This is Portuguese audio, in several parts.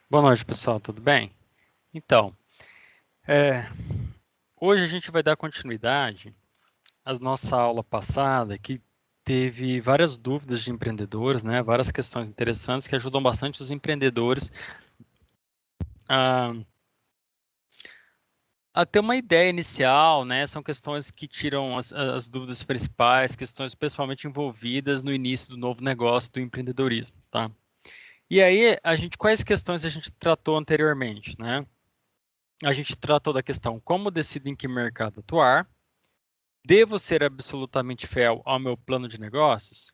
Boa noite, pessoal, tudo bem? Então, é, hoje a gente vai dar continuidade à nossa aula passada, que teve várias dúvidas de empreendedores, né? Várias questões interessantes que ajudam bastante os empreendedores a, a ter uma ideia inicial, né? São questões que tiram as dúvidas principais, questões principalmente envolvidas no início do novo negócio do empreendedorismo, tá? E aí, quais questões a gente tratou anteriormente, né? A gente tratou da questão como decidir em que mercado atuar. Devo ser absolutamente fiel ao meu plano de negócios?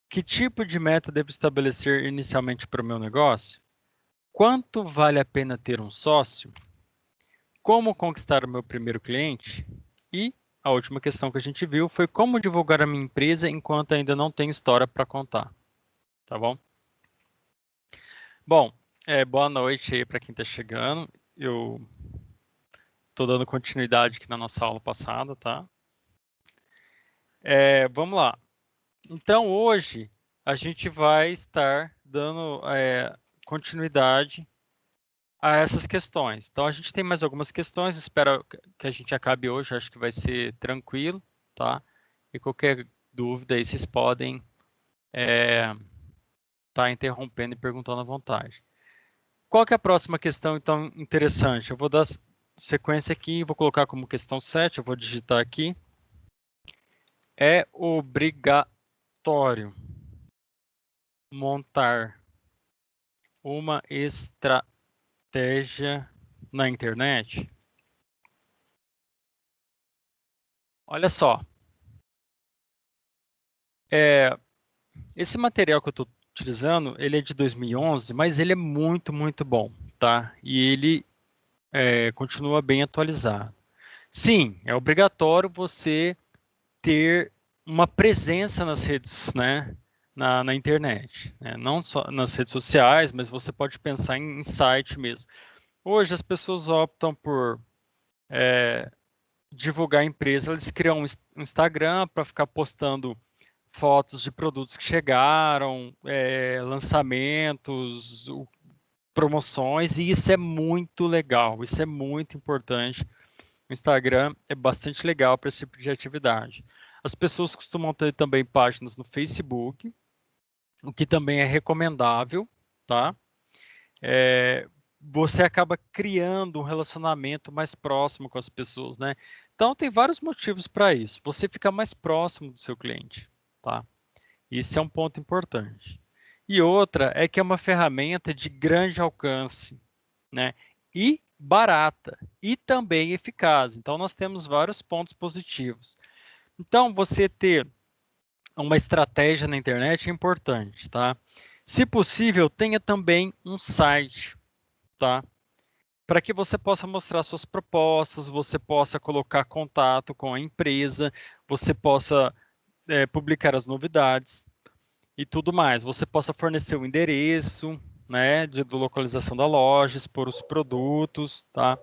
Que tipo de meta devo estabelecer inicialmente para o meu negócio? Quanto vale a pena ter um sócio? Como conquistar o meu primeiro cliente? E a última questão que a gente viu foi como divulgar a minha empresa enquanto ainda não tenho história para contar. Tá bom? Bom, boa noite aí para quem está chegando. Eu estou dando continuidade aqui na nossa aula passada, tá? Vamos lá. Então, hoje, a gente vai estar dando continuidade a essas questões. Então, a gente tem mais algumas questões, espero que a gente acabe hoje, acho que vai ser tranquilo, tá? E qualquer dúvida aí, vocês podem estar interrompendo e perguntando à vontade. Qual que é a próxima questão, então, interessante? Eu vou dar sequência aqui, vou colocar como questão 7, eu vou digitar aqui. É obrigatório montar uma estratégia na internet? Olha só, é, esse material que eu estou utilizando, ele é de 2011, mas ele é muito, muito bom, tá? E ele continua bem atualizado. Sim, é obrigatório você ter uma presença nas redes, né? Na internet, né? Não só nas redes sociais, mas você pode pensar em site mesmo. Hoje as pessoas optam por divulgar a empresa, eles criam um Instagram para ficar postando fotos de produtos que chegaram, lançamentos, promoções, e isso é muito legal, isso é muito importante. O Instagram é bastante legal para esse tipo de atividade. As pessoas costumam ter também páginas no Facebook, o que também é recomendável, tá? Você acaba criando um relacionamento mais próximo com as pessoas, né? Então tem vários motivos para isso. Você fica mais próximo do seu cliente, tá? Isso é um ponto importante. E outra é que é uma ferramenta de grande alcance, né? E barata e também eficaz. Então nós temos vários pontos positivos. Então você ter uma estratégia na internet é importante, tá? Se possível, tenha também um site, tá? Para que você possa mostrar suas propostas, você possa colocar contato com a empresa, você possa publicar as novidades e tudo mais. Você possa fornecer o endereço, né, de localização da loja, expor os produtos, tá?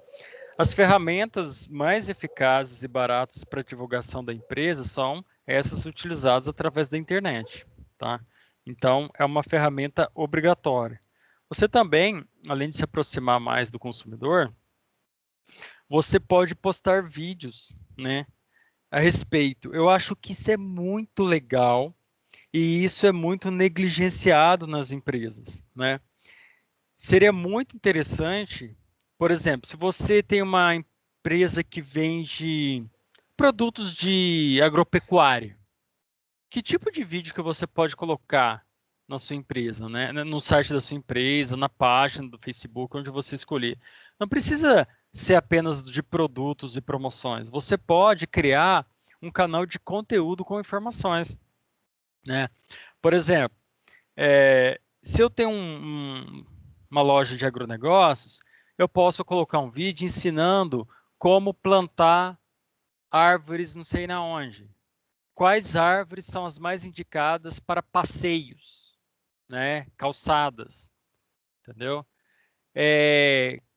As ferramentas mais eficazes e baratas para divulgação da empresa são essas utilizadas através da internet, tá? Então, é uma ferramenta obrigatória. Você também, além de se aproximar mais do consumidor, você pode postar vídeos, né, a respeito. Eu acho que isso é muito legal e isso é muito negligenciado nas empresas, né? Seria muito interessante, por exemplo, se você tem uma empresa que vende produtos de agropecuária, que tipo de vídeo que você pode colocar na sua empresa, né? No site da sua empresa, na página do Facebook, onde você escolher. Não precisa ser apenas de produtos e promoções. Você pode criar um canal de conteúdo com informações, né? Por exemplo, se eu tenho uma loja de agronegócios, eu posso colocar um vídeo ensinando como plantar árvores não sei na onde. Quais árvores são as mais indicadas para passeios, né? Calçadas, entendeu?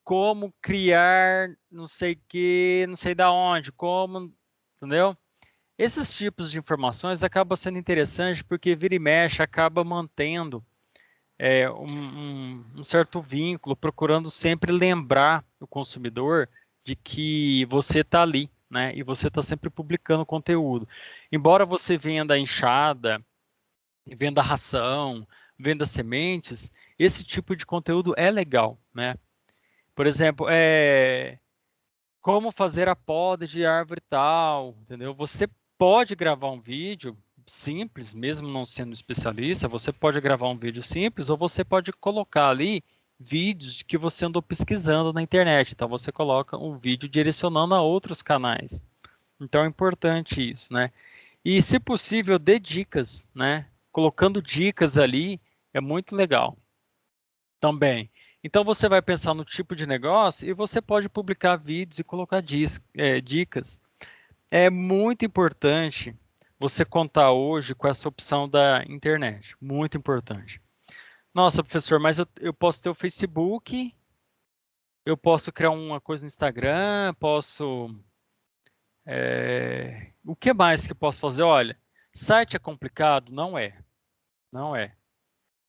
Como criar não sei que, não sei da onde, como, entendeu? Esses tipos de informações acabam sendo interessantes porque vira e mexe acaba mantendo um certo vínculo, procurando sempre lembrar o consumidor de que você está ali, né? E você está sempre publicando conteúdo. Embora você venda enxada, venda ração, venda sementes, esse tipo de conteúdo é legal, né? Por exemplo, como fazer a poda de árvore tal, entendeu? Você pode gravar um vídeo simples, mesmo não sendo especialista, você pode gravar um vídeo simples ou você pode colocar ali vídeos que você andou pesquisando na internet. Então você coloca um vídeo direcionando a outros canais. Então é importante isso, né? E se possível, dê dicas, né? Colocando dicas ali é muito legal também. Então você vai pensar no tipo de negócio e você pode publicar vídeos e colocar dicas. É muito importante você contar hoje com essa opção da internet. Muito importante. Nossa, professor, mas eu posso ter o Facebook, eu posso criar uma coisa no Instagram, posso. O que mais que eu posso fazer? Olha, site é complicado? Não é. Não é.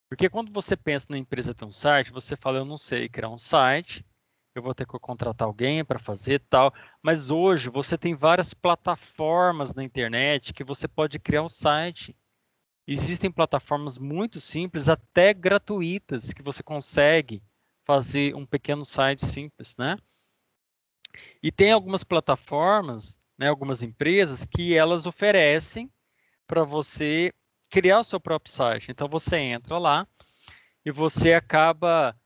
Porque quando você pensa na empresa ter um site, você fala, eu não sei criar um site, eu vou ter que contratar alguém para fazer tal. Mas hoje você tem várias plataformas na internet que você pode criar um site. Existem plataformas muito simples, até gratuitas, que você consegue fazer um pequeno site simples, né? E tem algumas plataformas, né, algumas empresas que elas oferecem para você criar o seu próprio site. Então você entra lá e você acaba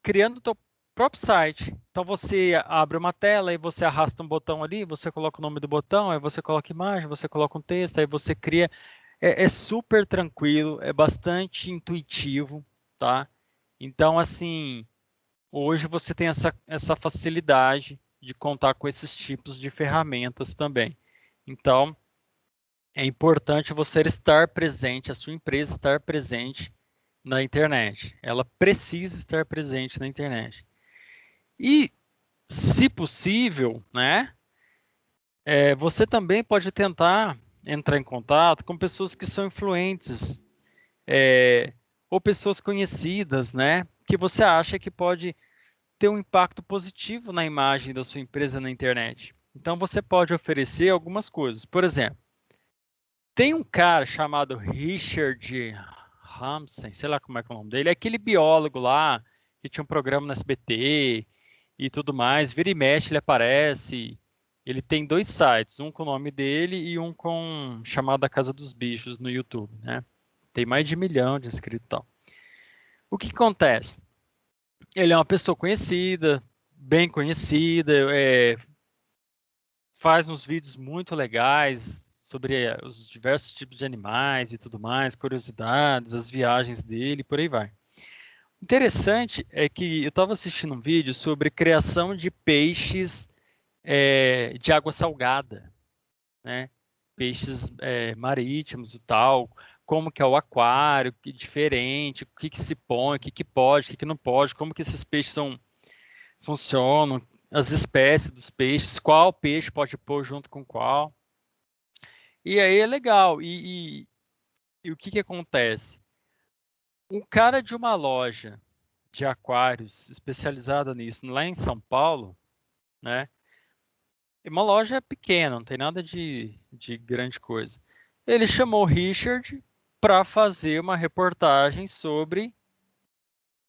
criando o seu próprio site. Então você abre uma tela e você arrasta um botão ali, você coloca o nome do botão, aí você coloca imagem, você coloca um texto, aí você cria. É super tranquilo, é bastante intuitivo, tá? Então, assim, hoje você tem essa facilidade de contar com esses tipos de ferramentas também. Então, é importante você estar presente, a sua empresa estar presente na internet. Ela precisa estar presente na internet. E, se possível, né, você também pode tentar entrar em contato com pessoas que são influentes, ou pessoas conhecidas, né, que você acha que pode ter um impacto positivo na imagem da sua empresa na internet. Então, você pode oferecer algumas coisas. Por exemplo, tem um cara chamado Richard Ramsey, sei lá como é que é o nome dele, é aquele biólogo lá que tinha um programa no SBT e tudo mais. Vira e mexe, ele aparece. Ele tem dois sites, um com o nome dele e um com chamado A Casa dos Bichos no YouTube, né? Tem mais de 1 milhão de inscritos e tal. O que acontece? Ele é uma pessoa conhecida, bem conhecida, faz uns vídeos muito legais sobre os diversos tipos de animais e tudo mais, curiosidades, as viagens dele, por aí vai. Interessante é que eu estava assistindo um vídeo sobre criação de peixes de água salgada, né? Peixes marítimos e tal, como que é o aquário, que diferente, o que que se põe, o que que pode, o que que não pode, como que esses peixes funcionam, as espécies dos peixes, qual peixe pode pôr junto com qual. E aí é legal. E o que que acontece? Um cara de uma loja de aquários especializada nisso, lá em São Paulo, né? É uma loja pequena, não tem nada de grande coisa. Ele chamou o Richard para fazer uma reportagem sobre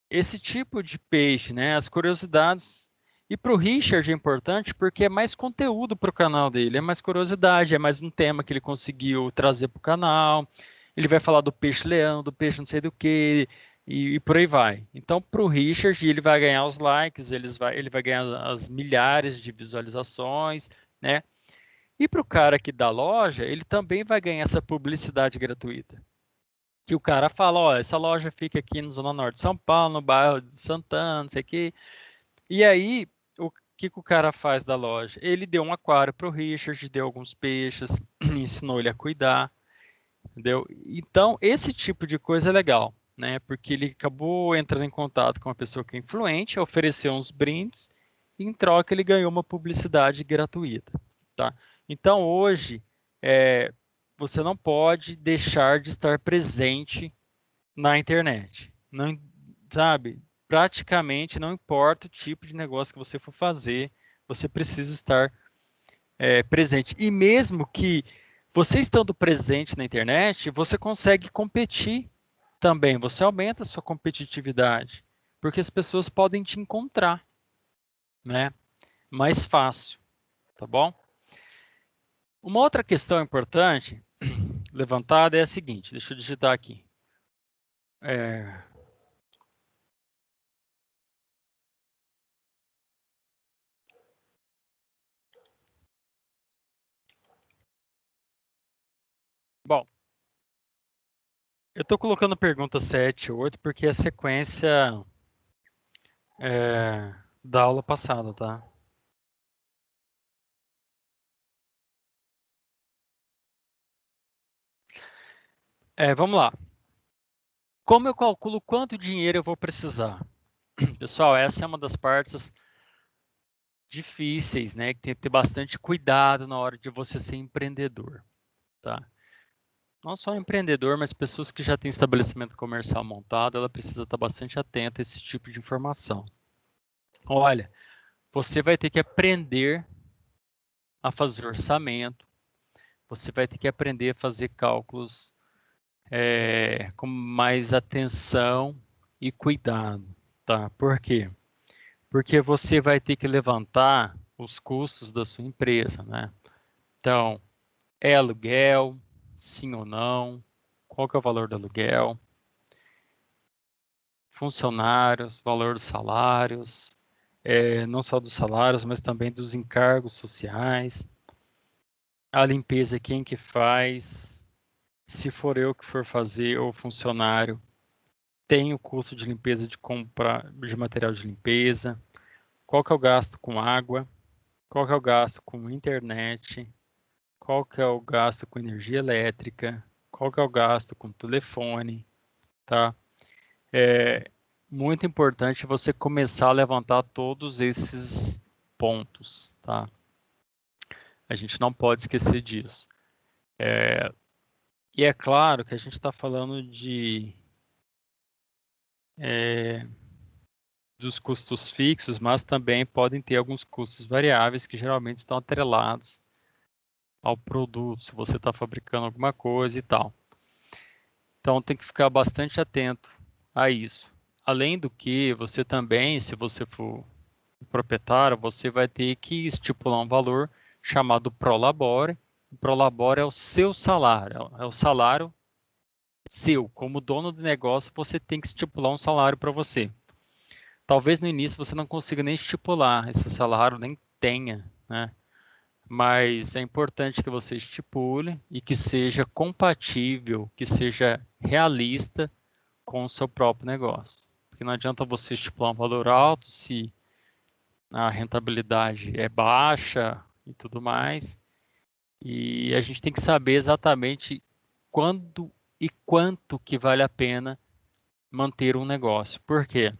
esse tipo de peixe, né? As curiosidades. E para o Richard é importante porque é mais conteúdo para o canal dele, é mais curiosidade, é mais um tema que ele conseguiu trazer para o canal. Ele vai falar do peixe-leão, do peixe não sei do que, e por aí vai. Então, para o Richard, ele vai ganhar os likes, ele vai ganhar as milhares de visualizações, né? E para o cara aqui da loja, ele também vai ganhar essa publicidade gratuita. Que o cara fala, ó, essa loja fica aqui na Zona Norte de São Paulo, no bairro de Santana, não sei o quê. E aí, o que o cara faz da loja? Ele deu um aquário para o Richard, deu alguns peixes, ensinou ele a cuidar, entendeu? Então, esse tipo de coisa é legal, né? Porque ele acabou entrando em contato com uma pessoa que é influente, ofereceu uns brindes, e em troca ele ganhou uma publicidade gratuita, tá? Então, hoje, você não pode deixar de estar presente na internet. Não, sabe? Praticamente não importa o tipo de negócio que você for fazer, você precisa estar presente. E mesmo que você estando presente na internet, você consegue competir também. Você aumenta a sua competitividade, porque as pessoas podem te encontrar, né? Mais fácil, tá bom? Uma outra questão importante levantada é a seguinte, deixa eu digitar aqui. Bom, eu estou colocando pergunta 7 e 8 porque é a sequência da aula passada, tá? Vamos lá. Como eu calculo quanto dinheiro eu vou precisar? Pessoal, essa é uma das partes difíceis, né? Que tem que ter bastante cuidado na hora de você ser empreendedor, tá? Não só empreendedor, mas pessoas que já têm estabelecimento comercial montado, ela precisa estar bastante atenta a esse tipo de informação. Olha, você vai ter que aprender a fazer orçamento, você vai ter que aprender a fazer cálculos com mais atenção e cuidado, tá? Por quê? Porque você vai ter que levantar os custos da sua empresa, né? Então, é aluguel, sim ou não? Qual que é o valor do aluguel? Funcionários, valor dos salários, não só dos salários, mas também dos encargos sociais. A limpeza, quem que faz? Se for eu que for fazer ou funcionário, tem o custo de limpeza de compra de material de limpeza. Qual que é o gasto com água? Qual que é o gasto com internet? Qual que é o gasto com energia elétrica? Qual que é o gasto com telefone? Tá? É muito importante você começar a levantar todos esses pontos, tá? A gente não pode esquecer disso. E é claro que a gente está falando é, dos custos fixos, mas também podem ter alguns custos variáveis que geralmente estão atrelados ao produto, se você está fabricando alguma coisa e tal. Então tem que ficar bastante atento a isso. Além do que, você também, se você for proprietário, você vai ter que estipular um valor chamado prolabore. O prolabore é o seu salário, é o salário seu. Como dono do negócio, você tem que estipular um salário para você. Talvez no início você não consiga nem estipular esse salário, nem tenha, né? Mas é importante que você estipule e que seja compatível, que seja realista com o seu próprio negócio. Porque não adianta você estipular um valor alto se a rentabilidade é baixa e tudo mais. E a gente tem que saber exatamente quando e quanto que vale a pena manter um negócio. Por quê?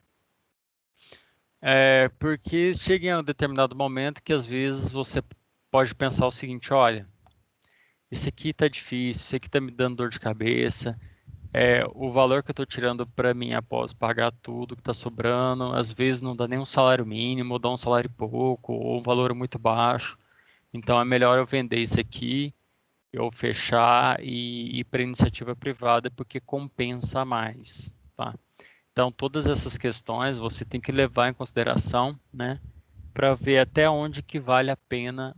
Porque chega em um determinado momento que às vezes você pode pensar o seguinte, olha, isso aqui tá difícil, isso aqui tá me dando dor de cabeça, o valor que eu estou tirando para mim após pagar tudo que está sobrando, às vezes não dá nem um salário mínimo, ou dá um salário pouco, ou um valor muito baixo. Então é melhor eu vender isso aqui, eu fechar e ir para iniciativa privada, porque compensa mais, tá? Então todas essas questões você tem que levar em consideração, né, para ver até onde que vale a pena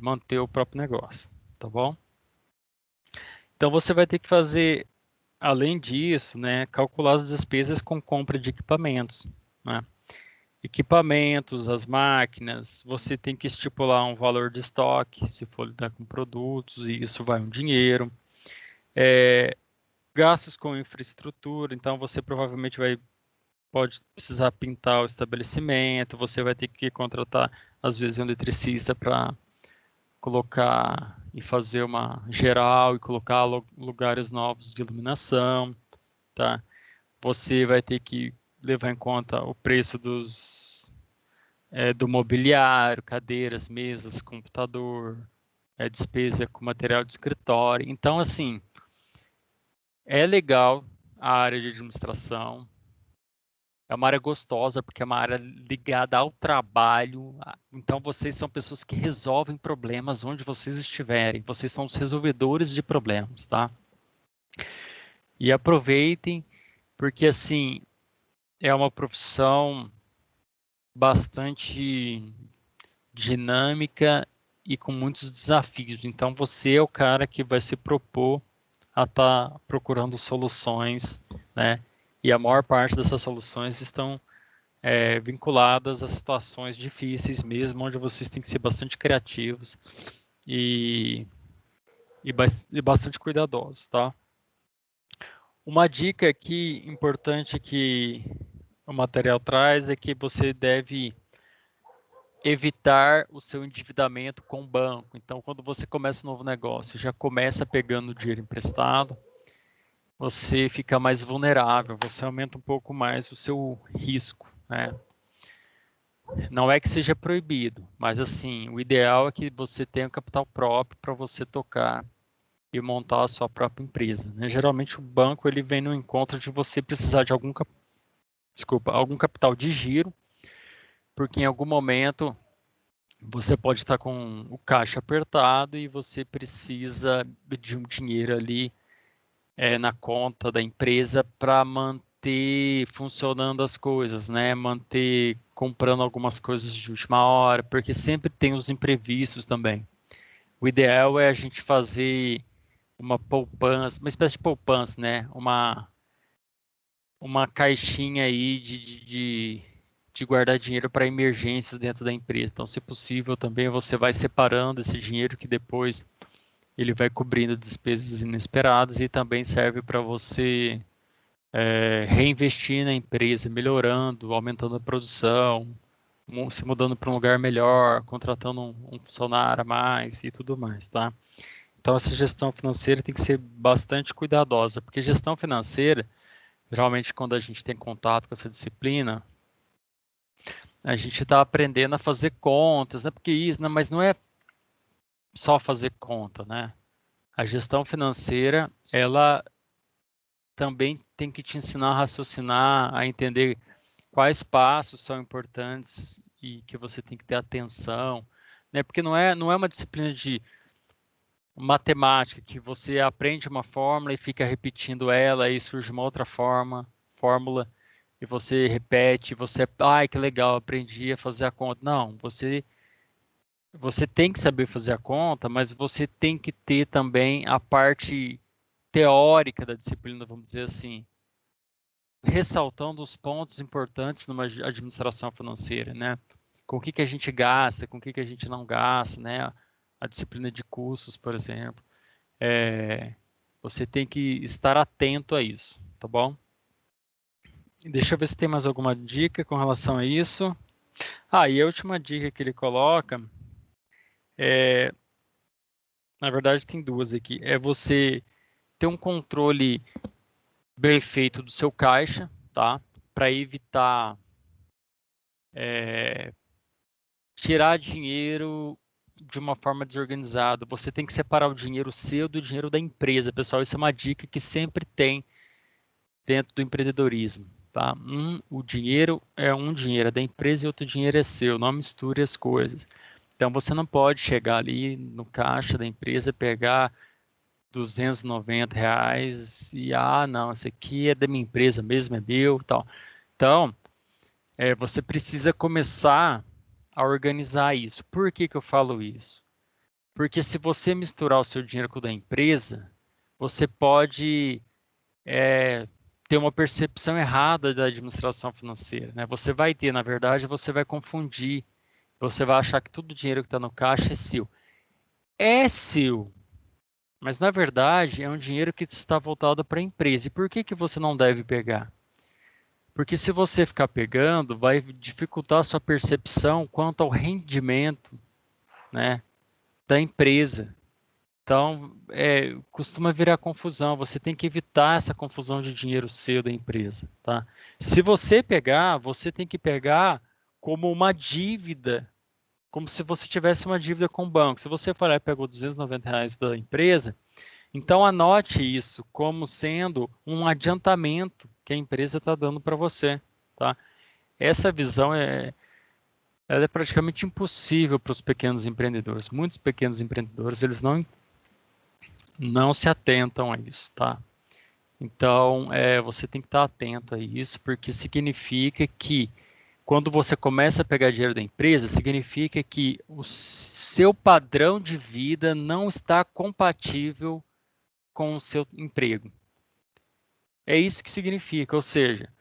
manter o próprio negócio, tá bom? Então você vai ter que fazer, além disso, né, calcular as despesas com compra de equipamentos, né? Equipamentos, as máquinas, você tem que estipular um valor de estoque, se for lidar com produtos, e isso vai um dinheiro. Gastos com infraestrutura, então você provavelmente pode precisar pintar o estabelecimento, você vai ter que contratar, às vezes, um eletricista para colocar e fazer uma geral e colocar lugares novos de iluminação, tá? Você vai ter que levar em conta o preço do mobiliário, cadeiras, mesas, computador, despesa com material de escritório. Então, assim, é legal a área de administração. É uma área gostosa, porque é uma área ligada ao trabalho. Então, vocês são pessoas que resolvem problemas onde vocês estiverem. Vocês são os resolvedores de problemas, tá? E aproveitem, porque, assim, é uma profissão bastante dinâmica e com muitos desafios. Então, você é o cara que vai se propor a estar procurando soluções, né? E a maior parte dessas soluções estão vinculadas a situações difíceis mesmo, onde vocês têm que ser bastante criativos e bastante cuidadosos, tá? Uma dica aqui importante que o material traz é que você deve evitar o seu endividamento com o banco. Então, quando você começa um novo negócio, já começa pegando dinheiro emprestado, você fica mais vulnerável, você aumenta um pouco mais o seu risco, né? Não é que seja proibido, mas assim, o ideal é que você tenha um capital próprio para você tocar e montar a sua própria empresa, né? Geralmente o banco ele vem no encontro de você precisar de algum capital de giro, porque em algum momento você pode estar com o caixa apertado e você precisa de um dinheiro ali na conta da empresa para manter funcionando as coisas, né? Manter comprando algumas coisas de última hora, porque sempre tem os imprevistos também. O ideal é a gente fazer uma poupança, uma espécie de poupança, né? Uma caixinha aí de guardar dinheiro para emergências dentro da empresa. Então, se possível, também você vai separando esse dinheiro que depois ele vai cobrindo despesas inesperadas e também serve para você reinvestir na empresa, melhorando, aumentando a produção, se mudando para um lugar melhor, contratando um funcionário a mais e tudo mais, tá? Então, essa gestão financeira tem que ser bastante cuidadosa, porque gestão financeira, geralmente quando a gente tem contato com essa disciplina, a gente está aprendendo a fazer contas, né? Porque isso, né? Mas não é só fazer conta, né? A gestão financeira, ela também tem que te ensinar a raciocinar, a entender quais passos são importantes e que você tem que ter atenção, né? Porque não é uma disciplina de matemática que você aprende uma fórmula e fica repetindo ela e surge uma outra fórmula e você repete, ai, que legal, aprendi a fazer a conta. Não, você tem que saber fazer a conta, mas você tem que ter também a parte teórica da disciplina, vamos dizer assim, ressaltando os pontos importantes numa administração financeira, né? Com o que a gente gasta, com o que a gente não gasta, né? A disciplina de custos, por exemplo. Você tem que estar atento a isso, tá bom? Deixa eu ver se tem mais alguma dica com relação a isso. E a última dica que ele coloca na verdade tem duas aqui, é você ter um controle bem feito do seu caixa, tá? Para evitar tirar dinheiro de uma forma desorganizada. Você tem que separar o dinheiro seu do dinheiro da empresa, pessoal. Isso é uma dica que sempre tem dentro do empreendedorismo, tá? O dinheiro é da empresa e outro dinheiro é seu. Não misture as coisas. Então você não pode chegar ali no caixa da empresa, pegar R$ 290 e não, esse aqui é da minha empresa mesmo, é meu, tal. Então, você precisa começar a organizar isso. Por que que eu falo isso? Porque se você misturar o seu dinheiro com o da empresa, você pode ter uma percepção errada da administração financeira, né? Você vai ter, na verdade, você vai confundir, você vai achar que todo o dinheiro que está no caixa é seu. É seu, mas na verdade é um dinheiro que está voltado para a empresa. E por que que você não deve pegar? Porque se você ficar pegando, vai dificultar a sua percepção quanto ao rendimento, né, da empresa. Então, costuma virar confusão. Você tem que evitar essa confusão de dinheiro seu da empresa, tá? Se você pegar, você tem que pegar como uma dívida, como se você tivesse uma dívida com o banco. Se você for lá e pegou R$ 290 da empresa Então, anote isso como sendo um adiantamento que a empresa está dando para você, tá? Essa visão ela é praticamente impossível para os pequenos empreendedores. Muitos pequenos empreendedores, eles não se atentam a isso, tá? Então, você tem que estar atento a isso, porque significa que quando você começa a pegar dinheiro da empresa, significa que o seu padrão de vida não está compatível com o seu emprego. É isso que significa, ou seja,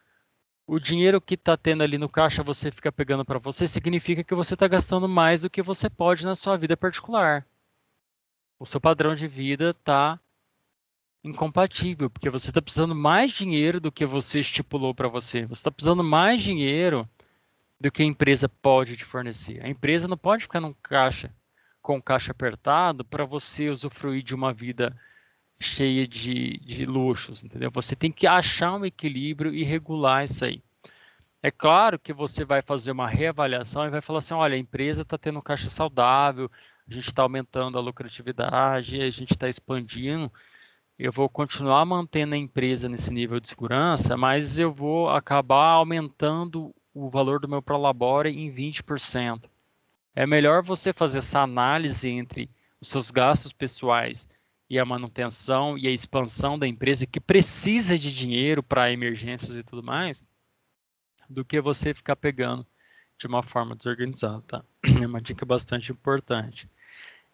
o dinheiro que está tendo ali no caixa você fica pegando para você, significa que você está gastando mais do que você pode na sua vida particular. O seu padrão de vida está incompatível, porque você está precisando mais dinheiro do que você estipulou para você. Você está precisando mais dinheiro do que a empresa pode te fornecer. A empresa não pode ficar num caixa com o caixa apertado para você usufruir de uma vida cheia de luxos, entendeu? Você tem que achar um equilíbrio e regular isso aí. É claro que você vai fazer uma reavaliação e vai falar assim, olha, a empresa está tendo um caixa saudável, a gente está aumentando a lucratividade, a gente está expandindo, eu vou continuar mantendo a empresa nesse nível de segurança, mas eu vou acabar aumentando o valor do meu prolabore em 20%. É melhor você fazer essa análise entre os seus gastos pessoais e a manutenção e a expansão da empresa que precisa de dinheiro para emergências e tudo mais, do que você ficar pegando de uma forma desorganizada, tá? É uma dica bastante importante.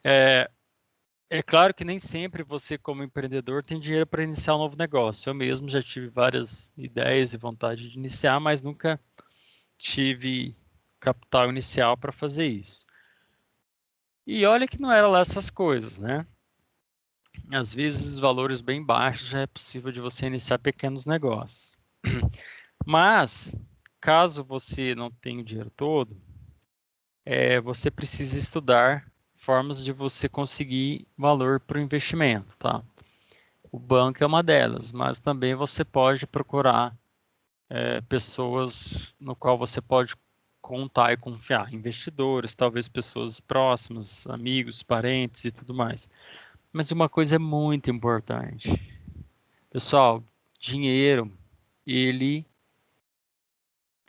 É claro que nem sempre você, como empreendedor, tem dinheiro para iniciar um novo negócio. Eu mesmo já tive várias ideias e vontade de iniciar, mas nunca tive capital inicial para fazer isso. E olha que não era lá essas coisas, né? Às vezes, valores bem baixos já é possível de você iniciar pequenos negócios. Mas, caso você não tenha o dinheiro todo, você precisa estudar formas de você conseguir valor para o investimento, tá? O banco é uma delas, mas também você pode procurar pessoas no qual você pode contar e confiar, investidores, talvez pessoas próximas, amigos, parentes e tudo mais. Mas uma coisa é muito importante, pessoal, dinheiro ele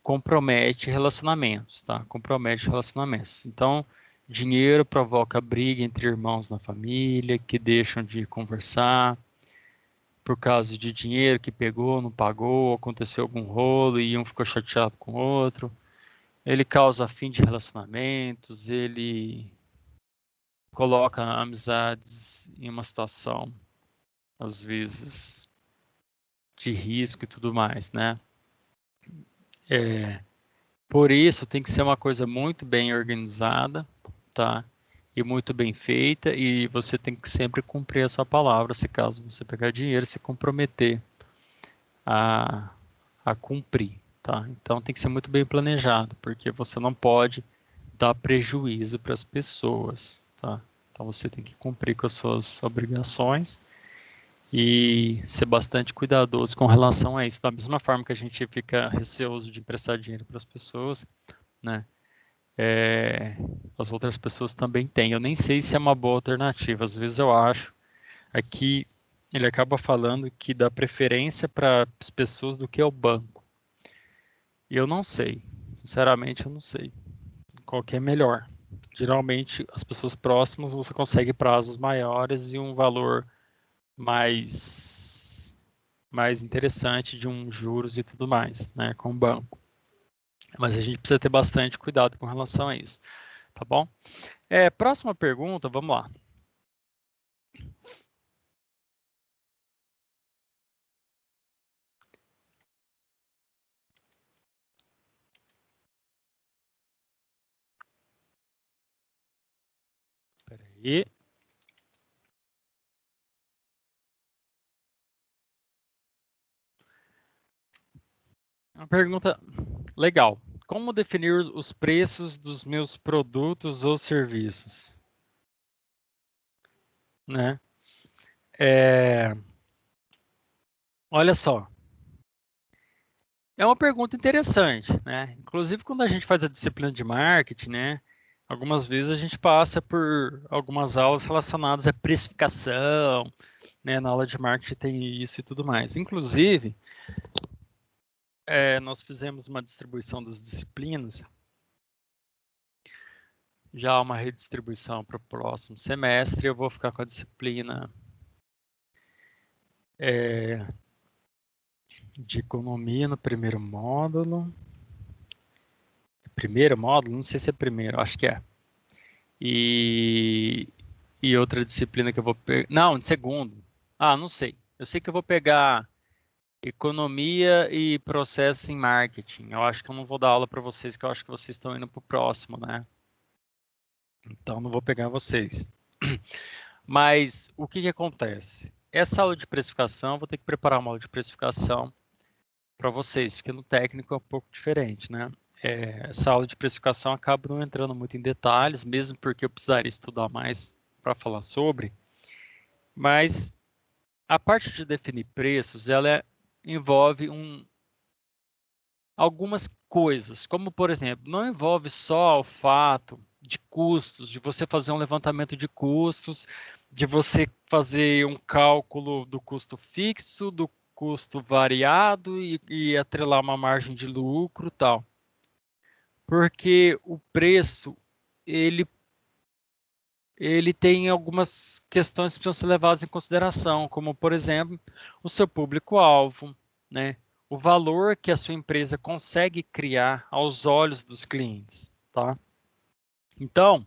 compromete relacionamentos, tá? Compromete relacionamentos. Então, dinheiro provoca briga entre irmãos na família, que deixam de conversar por causa de dinheiro que pegou, não pagou, aconteceu algum rolo e um ficou chateado com o outro. Ele causa fim de relacionamentos, ele coloca amizades em uma situação, às vezes, de risco e tudo mais, né? Por isso, tem que ser uma coisa muito bem organizada, tá? E muito bem feita, e você tem que sempre cumprir a sua palavra, se caso você pegar dinheiro, se comprometer a, a cumprir, tá? Então tem que ser muito bem planejado, porque você não pode dar prejuízo para as pessoas, tá? Então você tem que cumprir com as suas obrigações e ser bastante cuidadoso com relação a isso. Da mesma forma que a gente fica receoso de emprestar dinheiro para as pessoas, né? As outras pessoas também têm. Eu nem sei se é uma boa alternativa. Às vezes eu acho. Aqui ele acaba falando que dá preferência para as pessoas do que ao banco. E eu não sei. Sinceramente, eu não sei qual que é melhor. Geralmente, as pessoas próximas você consegue prazos maiores e um valor mais interessante de um juros e tudo mais, né, com o banco. Mas a gente precisa ter bastante cuidado com relação a isso, tá bom? Próxima pergunta, vamos lá. Espera aí. Uma pergunta legal. Como definir os preços dos meus produtos ou serviços? Né? Olha só, é uma pergunta interessante, né? Inclusive quando a gente faz a disciplina de marketing, né? Algumas vezes a gente passa por algumas aulas relacionadas à precificação, né? Na aula de marketing tem isso e tudo mais. Inclusive, nós fizemos uma distribuição das disciplinas, já uma redistribuição para o próximo semestre. Eu vou ficar com a disciplina de economia no primeiro módulo. Primeiro módulo? Não sei se é primeiro, acho que é. E outra disciplina que eu vou pegar... Não, de segundo. Ah, não sei. Eu sei que eu vou pegar economia e processos em marketing. Eu acho que eu não vou dar aula para vocês, que eu acho que vocês estão indo para o próximo, né? Então, não vou pegar vocês. Mas, o que acontece? Essa aula de precificação, eu vou ter que preparar uma aula de precificação para vocês, porque no técnico é um pouco diferente, né? Essa aula de precificação acaba não entrando muito em detalhes, mesmo porque eu precisaria estudar mais para falar sobre. Mas a parte de definir preços, ela envolve algumas coisas, como por exemplo, não envolve só o fato de custos, de você fazer um levantamento de custos, de você fazer um cálculo do custo fixo, do custo variado e atrelar uma margem de lucro e tal. Porque o preço, ele tem algumas questões que precisam ser levadas em consideração, como, por exemplo, o seu público-alvo, né? O valor que a sua empresa consegue criar aos olhos dos clientes, tá? Então,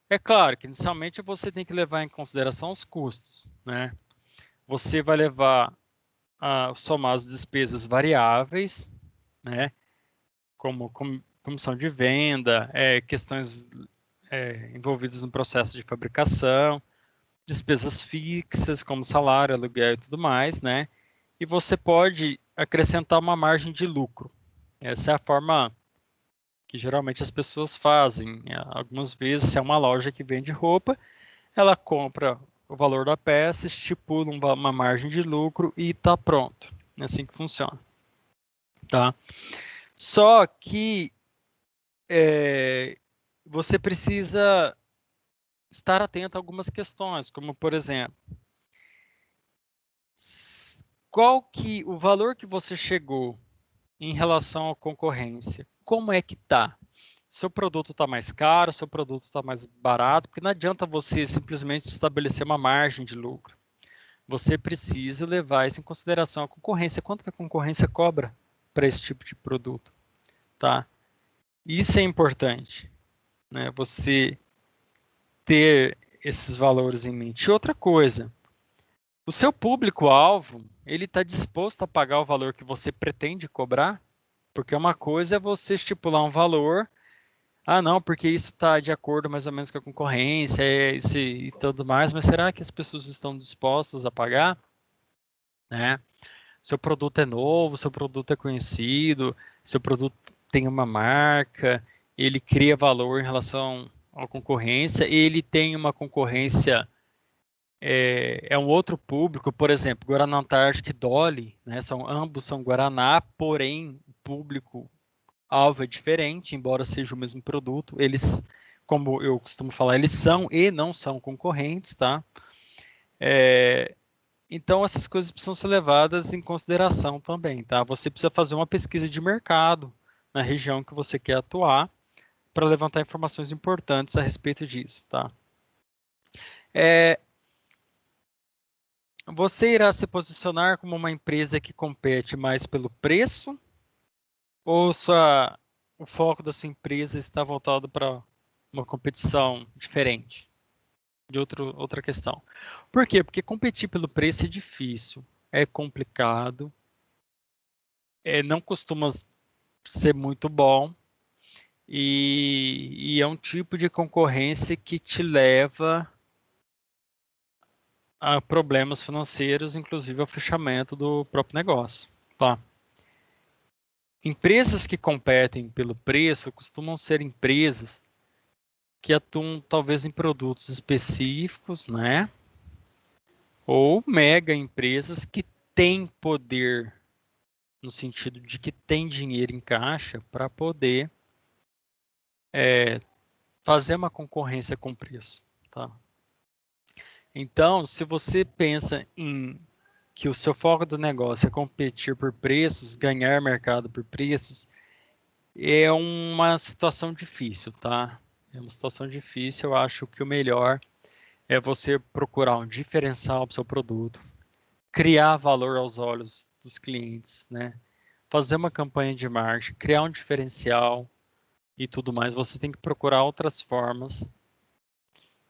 é claro que inicialmente você tem que levar em consideração os custos, né? Você vai levar a somar as despesas variáveis, né? Como comissão de venda, questões envolvidas no processo de fabricação, despesas fixas, como salário, aluguel e tudo mais, né? E você pode acrescentar uma margem de lucro. Essa é a forma que geralmente as pessoas fazem. Algumas vezes, se é uma loja que vende roupa, ela compra o valor da peça, estipula uma margem de lucro e está pronto. É assim que funciona. Tá? Só que você precisa estar atento a algumas questões, como por exemplo, qual que o valor que você chegou em relação à concorrência? Como é que tá? Seu produto está mais caro, seu produto está mais barato, porque não adianta você simplesmente estabelecer uma margem de lucro. Você precisa levar isso em consideração a concorrência. Quanto que a concorrência cobra para esse tipo de produto, tá? Isso é importante, né? Você ter esses valores em mente. Outra coisa, o seu público-alvo, ele está disposto a pagar o valor que você pretende cobrar? Porque uma coisa é você estipular um valor, não, porque isso está de acordo mais ou menos com a concorrência e tudo mais, mas será que as pessoas estão dispostas a pagar? Né? Seu produto é novo, seu produto é conhecido, seu produto tem uma marca, ele cria valor em relação à concorrência, ele tem uma concorrência, é um outro público, por exemplo, Guaraná Antártica e Dolly, né, ambos são Guaraná, porém o público-alvo é diferente, embora seja o mesmo produto, eles, como eu costumo falar, eles são e não são concorrentes, tá? Então, essas coisas precisam ser levadas em consideração também, tá? Você precisa fazer uma pesquisa de mercado na região que você quer atuar para levantar informações importantes a respeito disso, tá? Você irá se posicionar como uma empresa que compete mais pelo preço ou o foco da sua empresa está voltado para uma competição diferente? De outra questão. Por quê? Porque competir pelo preço é difícil, é complicado, não costuma ser muito bom e é um tipo de concorrência que te leva a problemas financeiros, inclusive ao fechamento do próprio negócio. Tá? Empresas que competem pelo preço costumam ser empresas que atuam talvez em produtos específicos, né? Ou mega empresas que têm poder no sentido de que tem dinheiro em caixa para poder fazer uma concorrência com preço. Tá? Então, se você pensa em que o seu foco do negócio é competir por preços, ganhar mercado por preços, é uma situação difícil, tá? É uma situação difícil. Eu acho que o melhor é você procurar um diferencial para o seu produto, criar valor aos olhos dos clientes, né? Fazer uma campanha de marketing, criar um diferencial e tudo mais. Você tem que procurar outras formas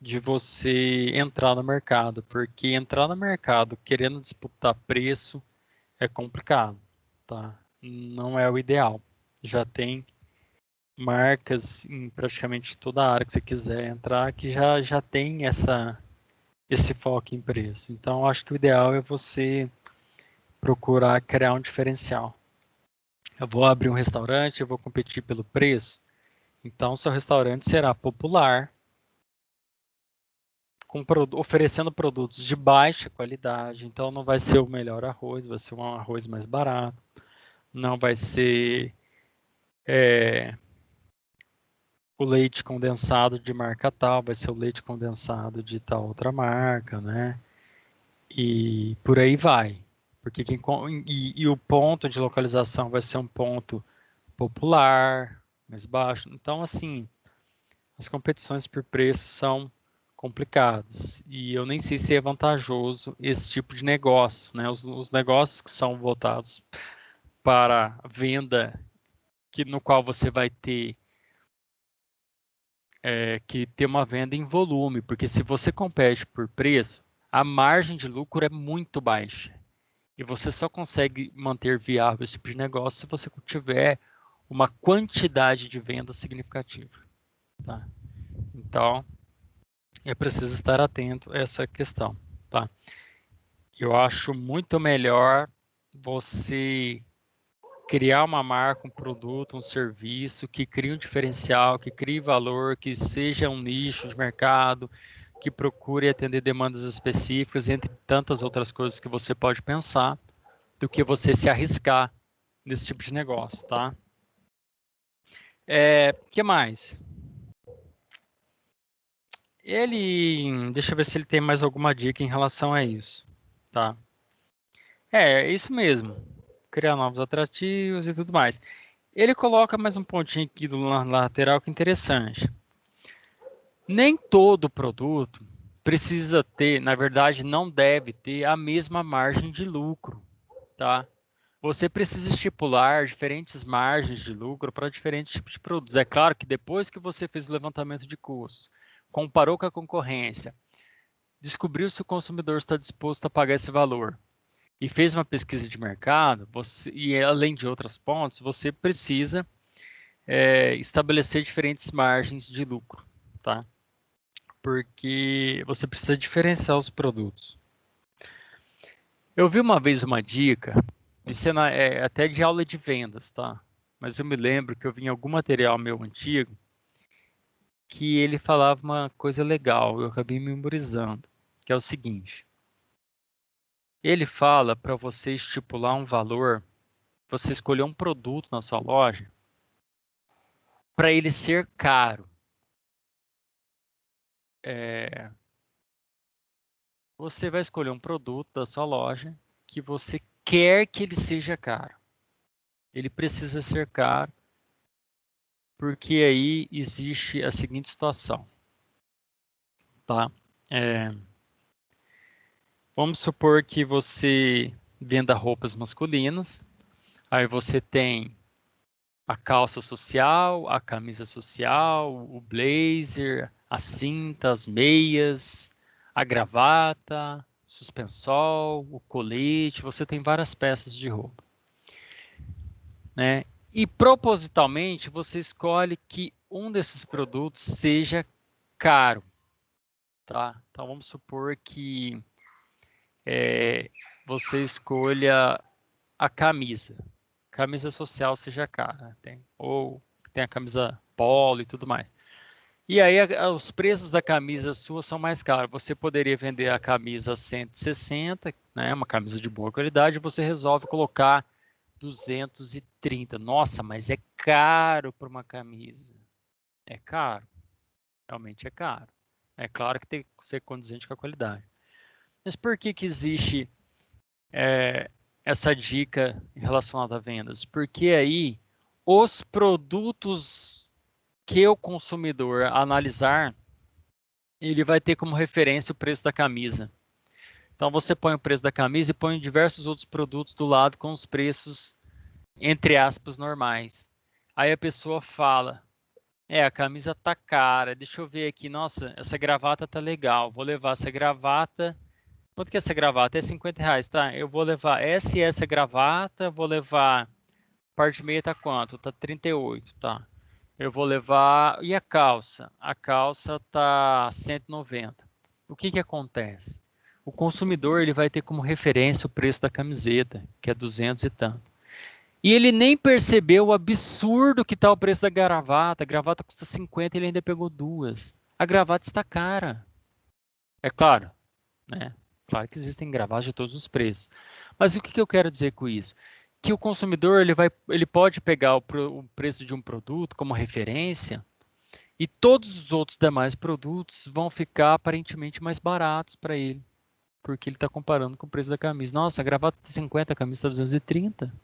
de você entrar no mercado, porque entrar no mercado querendo disputar preço é complicado, tá? Não é o ideal. Já tem marcas em praticamente toda a área que você quiser entrar que já tem esse foco em preço. Então, acho que o ideal é você procurar criar um diferencial. Eu vou abrir um restaurante, eu vou competir pelo preço. Então, seu restaurante será popular, oferecendo produtos de baixa qualidade. Então, não vai ser o melhor arroz, vai ser um arroz mais barato. Não vai ser o leite condensado de marca tal, vai ser o leite condensado de tal outra marca, né? E por aí vai. Porque e o ponto de localização vai ser um ponto popular, mais baixo. Então, assim, as competições por preço são complicadas. E eu nem sei se é vantajoso esse tipo de negócio, né? Os negócios que são voltados para venda, no qual você vai ter que ter uma venda em volume, porque se você compete por preço, a margem de lucro é muito baixa. E você só consegue manter viável esse tipo de negócio se você tiver uma quantidade de vendas significativa. Tá? Então, é preciso estar atento a essa questão. Tá? Eu acho muito melhor você criar uma marca, um produto, um serviço que crie um diferencial, que crie valor, que seja um nicho de mercado, que procure atender demandas específicas, entre tantas outras coisas que você pode pensar, do que você se arriscar nesse tipo de negócio, tá? Que mais? Deixa eu ver se ele tem mais alguma dica em relação a isso, tá? É isso mesmo. Criar novos atrativos e tudo mais. Ele coloca mais um pontinho aqui do lateral que é interessante. Nem todo produto precisa ter, na verdade, não deve ter a mesma margem de lucro, tá? Você precisa estipular diferentes margens de lucro para diferentes tipos de produtos. É claro que depois que você fez o levantamento de custos, comparou com a concorrência, descobriu se o consumidor está disposto a pagar esse valor e fez uma pesquisa de mercado, e além de outros pontos, você precisa estabelecer diferentes margens de lucro, tá? Porque você precisa diferenciar os produtos. Eu vi uma vez uma dica, isso até de aula de vendas, tá? Mas eu me lembro que eu vi em algum material meu antigo que ele falava uma coisa legal, eu acabei memorizando, que é o seguinte. Ele fala para você estipular um valor, você escolher um produto na sua loja para ele ser caro. Você vai escolher um produto da sua loja que você quer que ele seja caro. Ele precisa ser caro porque aí existe a seguinte situação, tá? É, vamos supor que você venda roupas masculinas, aí você tem a calça social, a camisa social, o blazer, a cinta, as meias, a gravata, suspensol, o colete, você tem várias peças de roupa, né? E propositalmente você escolhe que um desses produtos seja caro, tá? Então vamos supor que você escolha a camisa social seja cara, ou tem a camisa polo e tudo mais. E aí os preços da camisa sua são mais caros. Você poderia vender a camisa 160, né, uma camisa de boa qualidade, você resolve colocar 230. Nossa, mas é caro para uma camisa. É caro, realmente é caro. É claro que tem que ser condizente com a qualidade. Mas por que que existe essa dica relacionada a vendas? Porque aí os produtos que o consumidor analisar, ele vai ter como referência o preço da camisa. Então você põe o preço da camisa e põe diversos outros produtos do lado com os preços, entre aspas, normais. Aí a pessoa fala, a camisa tá cara, deixa eu ver aqui, nossa, essa gravata tá legal, vou levar essa gravata. Quanto que é essa gravata? É R$ 50, tá? Eu vou levar essa e essa gravata, vou levar, parte meia tá quanto? Tá 38, tá? Eu vou levar, e a calça? A calça tá 190. O que que acontece? O consumidor ele vai ter como referência o preço da camiseta, que é 200 e tanto. E ele nem percebeu o absurdo que está o preço da gravata. A gravata custa 50 e ele ainda pegou duas. A gravata está cara. É claro, né? Claro que existem gravatas de todos os preços. Mas o que que eu quero dizer com isso? Que o consumidor ele pode pegar o preço de um produto como referência e todos os outros demais produtos vão ficar aparentemente mais baratos para ele, porque ele está comparando com o preço da camisa. Nossa, a gravata está 50, a camisa está 230.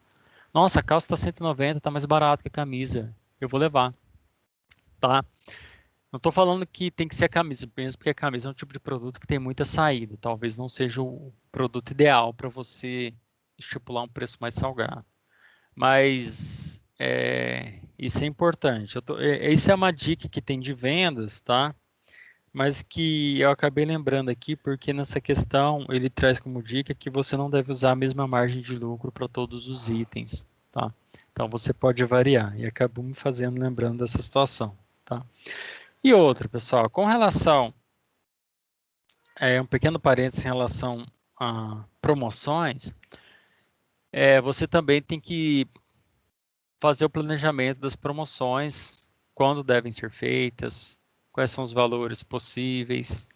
Nossa, a calça está 190, está mais barato que a camisa. Eu vou levar, tá? Não estou falando que tem que ser a camisa, mesmo porque a camisa é um tipo de produto que tem muita saída. Talvez não seja o produto ideal para você estipular um preço mais salgado. Mas isso é importante. Isso é uma dica que tem de vendas, tá? Mas que eu acabei lembrando aqui porque nessa questão ele traz como dica que você não deve usar a mesma margem de lucro para todos os itens, tá? Então você pode variar e acabou me fazendo lembrando dessa situação, tá? E outra, pessoal, com relação um pequeno parênteses em relação a promoções, você também tem que fazer o planejamento das promoções, quando devem ser feitas, quais são os valores possíveis,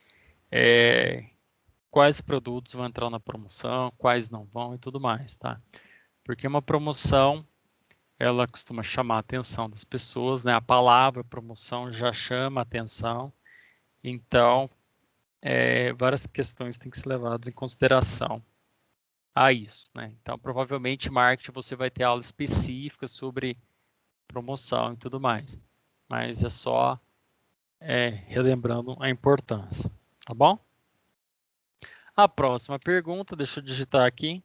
quais produtos vão entrar na promoção, quais não vão e tudo mais, tá? Porque uma promoção, ela costuma chamar a atenção das pessoas, né? A palavra promoção já chama a atenção, então várias questões têm que ser levadas em consideração a isso, né? Então, provavelmente, marketing você vai ter aula específica sobre promoção e tudo mais, mas é só relembrando a importância, tá bom? A próxima pergunta, deixa eu digitar aqui.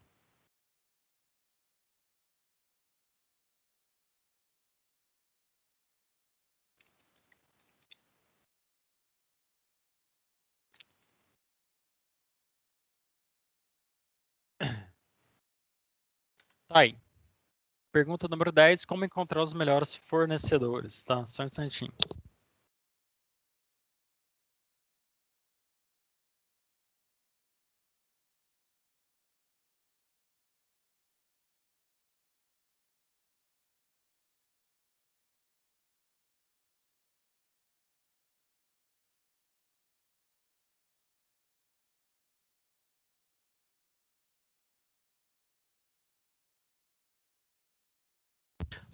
Tá aí. Pergunta número 10, como encontrar os melhores fornecedores, tá? Só um instantinho.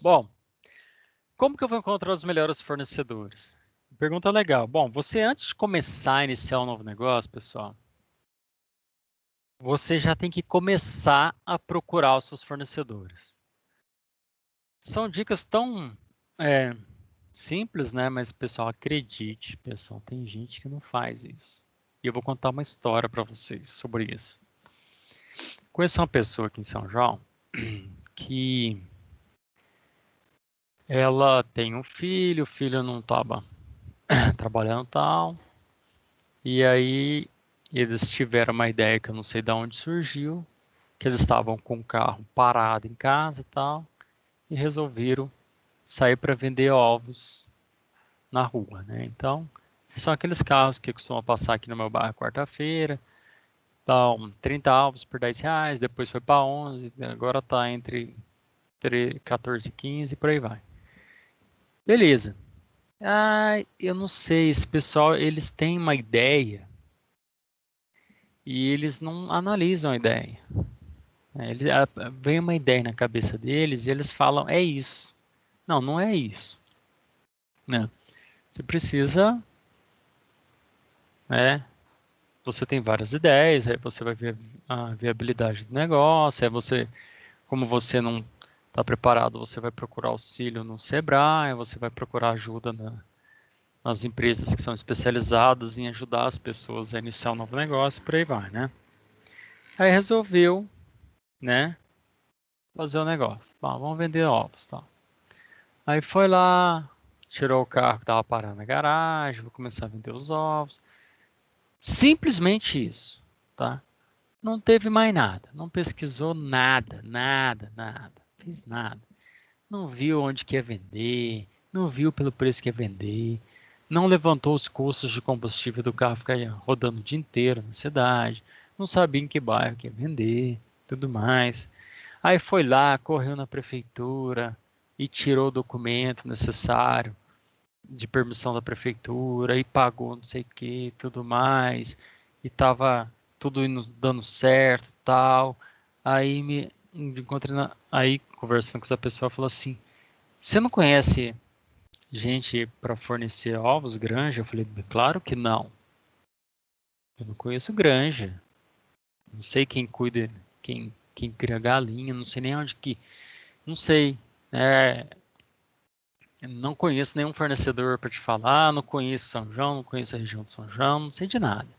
Bom, como que eu vou encontrar os melhores fornecedores? Pergunta legal. Bom, você antes de começar a iniciar um novo negócio, pessoal, você já tem que começar a procurar os seus fornecedores. São dicas tão simples, né? Mas, pessoal, acredite, pessoal, tem gente que não faz isso. E eu vou contar uma história para vocês sobre isso. Conheço uma pessoa aqui em São João que ela tem um filho, o filho não estava trabalhando tal, e aí eles tiveram uma ideia que eu não sei de onde surgiu, que eles estavam com o carro parado em casa e tal, e resolveram sair para vender ovos na rua, né? Então, são aqueles carros que costumam passar aqui no meu bairro quarta-feira, então 30 ovos por R$ 10, depois foi para 11, agora está entre 14 e 15 e por aí vai. Beleza. Ah, eu não sei, esse pessoal, eles têm uma ideia e eles não analisam a ideia. Vem uma ideia na cabeça deles e eles falam, é isso. Não, não é isso. Né? Você precisa, né, você tem várias ideias, aí você vai ver a viabilidade do negócio, aí você, como você não está preparado, você vai procurar auxílio no Sebrae, você vai procurar ajuda nas empresas que são especializadas em ajudar as pessoas a iniciar um novo negócio, por aí vai, né? Aí resolveu, né, fazer o negócio. Bom, vamos vender ovos, tá? Aí foi lá, tirou o carro que estava parado na garagem, vou começar a vender os ovos. Simplesmente isso, tá? Não teve mais nada, não pesquisou nada, nada, nada, fez nada. Não viu onde quer vender, não viu pelo preço que ia vender, não levantou os custos de combustível do carro ficar rodando o dia inteiro na cidade, não sabia em que bairro que ia vender, tudo mais. Aí foi lá, correu na prefeitura e tirou o documento necessário de permissão da prefeitura e pagou não sei o que, tudo mais, e tava tudo indo, dando certo, tal. Aí me encontrei aí conversando com essa pessoa, falou assim: "Você não conhece gente para fornecer ovos, granja?" Eu falei: "Claro que não. Eu não conheço granja. Não sei quem cuida, quem cria galinha, não sei nem onde que, não sei. É, não conheço nenhum fornecedor para te falar, não conheço São João, não conheço a região de São João, não sei de nada,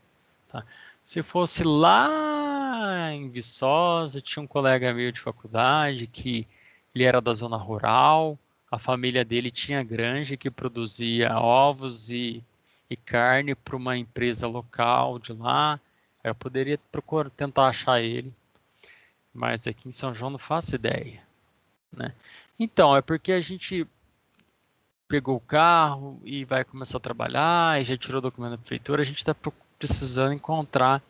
tá? Se fosse lá em Viçosa, tinha um colega meu de faculdade que ele era da zona rural, a família dele tinha granja que produzia ovos e carne para uma empresa local de lá. Eu poderia procurar, tentar achar ele, mas aqui em São João não faço ideia, né? Então, é porque a gente pegou o carro e vai começar a trabalhar e já tirou o documento da prefeitura, a gente está precisando encontrar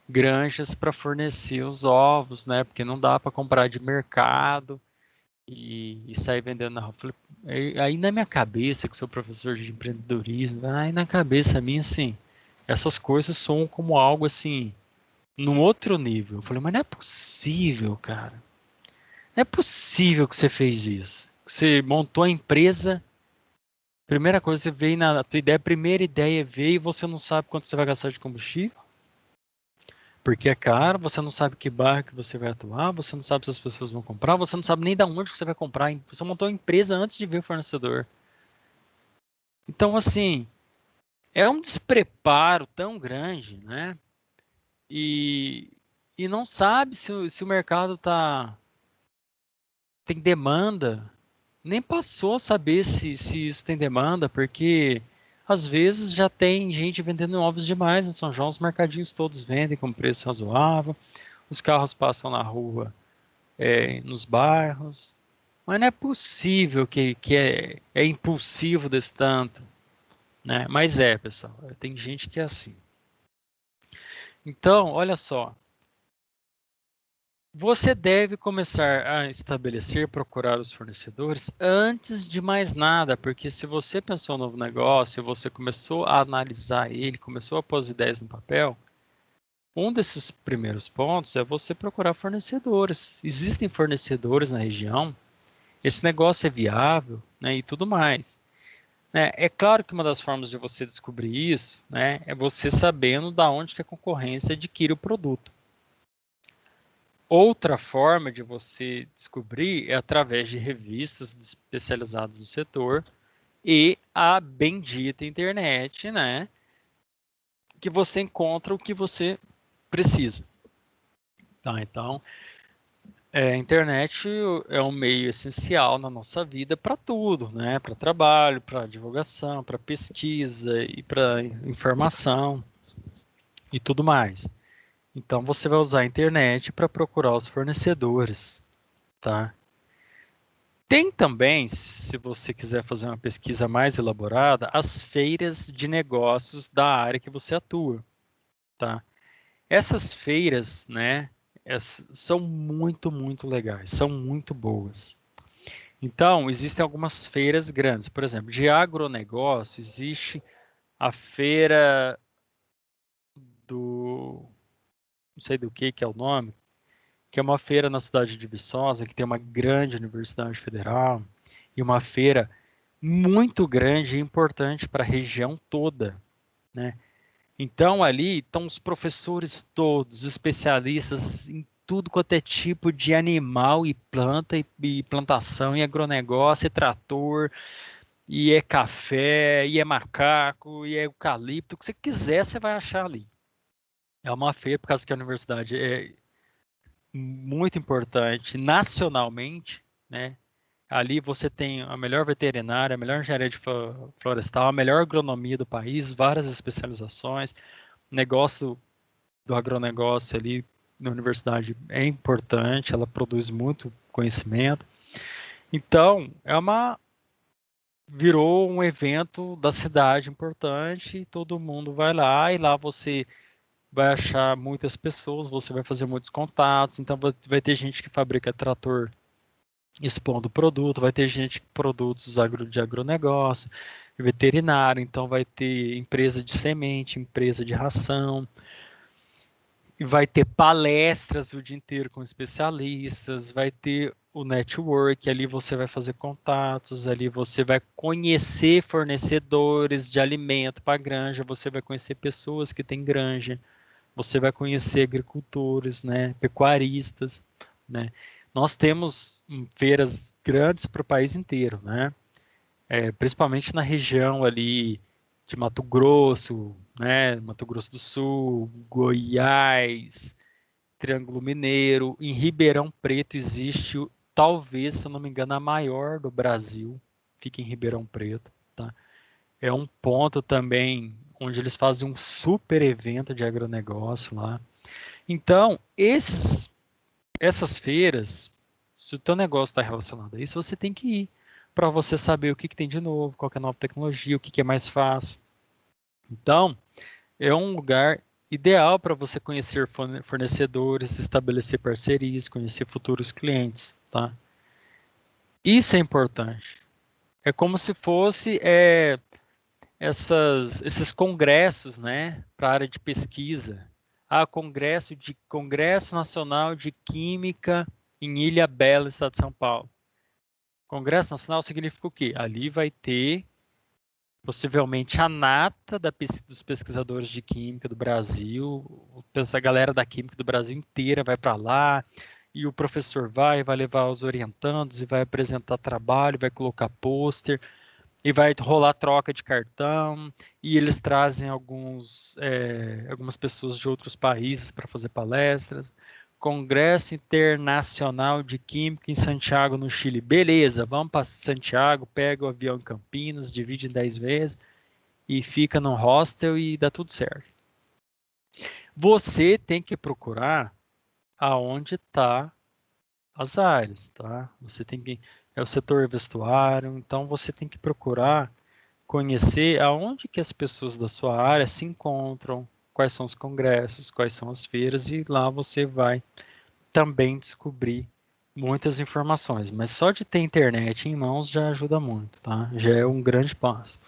granjas para fornecer os ovos, né? Porque não dá para comprar de mercado e sair vendendo na rua. Aí na minha cabeça, que sou professor de empreendedorismo, aí na cabeça minha, assim, essas coisas soam como algo assim, num outro nível. Eu falei, mas não é possível, cara. Não é possível que você fez isso. Você montou a empresa. Primeira coisa, você veio na tua ideia, a primeira ideia veio e você não sabe quanto você vai gastar de combustível, porque é caro, você não sabe que bairro que você vai atuar, você não sabe se as pessoas vão comprar, você não sabe nem de onde que você vai comprar, você montou a empresa antes de ver o fornecedor. Então, assim, é um despreparo tão grande, né? E, e não sabe se o mercado tem demanda, nem passou a saber se isso tem demanda, porque às vezes já tem gente vendendo ovos demais em São João, os mercadinhos todos vendem com preço razoável, os carros passam na rua, nos bairros, mas não é possível que é impulsivo desse tanto, né? Mas pessoal, tem gente que é assim. Então, olha só, você deve começar a estabelecer, procurar os fornecedores antes de mais nada, porque se você pensou um novo negócio, você começou a analisar ele, começou a pôr as ideias no papel, um desses primeiros pontos é você procurar fornecedores. Existem fornecedores na região, esse negócio é viável, né, e tudo mais. Né? É claro que uma das formas de você descobrir isso, né, é você sabendo da onde que a concorrência adquire o produto. Outra forma de você descobrir é através de revistas especializadas no setor e a bendita internet, né? Que você encontra o que você precisa. Tá? Então, a internet é um meio essencial na nossa vida para tudo, né? Para trabalho, para divulgação, para pesquisa e para informação e tudo mais. Então, você vai usar a internet para procurar os fornecedores, tá? Tem também, se você quiser fazer uma pesquisa mais elaborada, as feiras de negócios da área que você atua, tá? Essas feiras, né, são muito, muito legais, são muito boas. Então, existem algumas feiras grandes, por exemplo, de agronegócio, existe a feira do, não sei do que é o nome, que é uma feira na cidade de Viçosa, que tem uma grande universidade federal, e uma feira muito grande e importante para a região toda, né? Então, ali estão os professores todos, especialistas em tudo quanto é tipo de animal e planta, e plantação, e agronegócio, e trator, e é café, e é macaco, e é eucalipto, o que você quiser, você vai achar ali. É uma feira, por causa que a universidade é muito importante nacionalmente, né? Ali você tem a melhor veterinária, a melhor engenharia de florestal, a melhor agronomia do país, várias especializações. O negócio do agronegócio ali na universidade é importante, ela produz muito conhecimento. Então, virou um evento da cidade importante, e todo mundo vai lá, e lá você vai achar muitas pessoas, você vai fazer muitos contatos, então vai ter gente que fabrica trator expondo produto, vai ter gente que produtos de agronegócio, veterinário, então vai ter empresa de semente, empresa de ração, e vai ter palestras o dia inteiro com especialistas, vai ter o network, ali você vai fazer contatos, ali você vai conhecer fornecedores de alimento para a granja, você vai conhecer pessoas que têm granja, você vai conhecer agricultores, né, pecuaristas, né. Nós temos feiras grandes para o país inteiro, né, principalmente na região ali de Mato Grosso, né, Mato Grosso do Sul, Goiás, Triângulo Mineiro. Em Ribeirão Preto existe, talvez, se eu não me engano, a maior do Brasil, fica em Ribeirão Preto, tá? É um ponto também onde eles fazem um super evento de agronegócio lá. Então, essas feiras, se o teu negócio está relacionado a isso, você tem que ir para você saber o que tem de novo, qual que é a nova tecnologia, o que é mais fácil. Então, é um lugar ideal para você conhecer fornecedores, estabelecer parcerias, conhecer futuros clientes, tá? Isso é importante. É como se fosse esses congressos, né, para a área de pesquisa. Congresso Nacional de Química em Ilhabela, Estado de São Paulo. Congresso Nacional significa o quê? Ali vai ter possivelmente a nata dos pesquisadores de química do Brasil, essa galera da química do Brasil inteira vai para lá, e o professor vai levar os orientandos e vai apresentar trabalho, vai colocar pôster, e vai rolar troca de cartão, e eles trazem algumas pessoas de outros países para fazer palestras. Congresso Internacional de Química em Santiago, no Chile. Beleza, vamos para Santiago, pega o avião em Campinas, divide em 10 vezes e fica num hostel e dá tudo certo. Você tem que procurar aonde está as áreas, tá? Você tem que é o setor vestuário, então você tem que procurar conhecer aonde que as pessoas da sua área se encontram, quais são os congressos, quais são as feiras, e lá você vai também descobrir muitas informações. Mas só de ter internet em mãos já ajuda muito, tá? Já é um grande passo.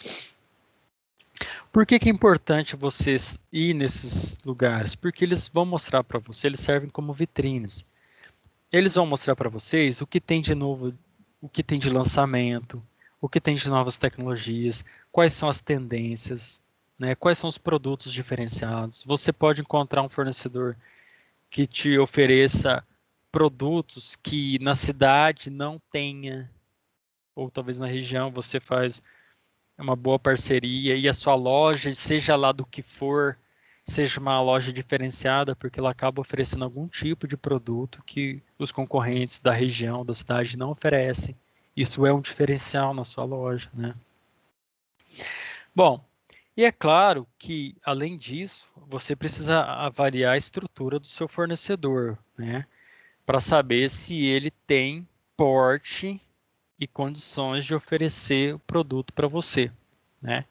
Por que que é importante vocês ir nesses lugares? Porque eles vão mostrar para você, eles servem como vitrines. Eles vão mostrar para vocês o que tem de novo, o que tem de lançamento, o que tem de novas tecnologias, quais são as tendências, né? Quais são os produtos diferenciados. Você pode encontrar um fornecedor que te ofereça produtos que na cidade não tenha, ou talvez na região você faz uma boa parceria e a sua loja, seja lá do que for, seja uma loja diferenciada, porque ela acaba oferecendo algum tipo de produto que os concorrentes da região, da cidade não oferecem. Isso é um diferencial na sua loja, né? Bom, e é claro que, além disso, você precisa avaliar a estrutura do seu fornecedor, né? Para saber se ele tem porte e condições de oferecer o produto para você, né?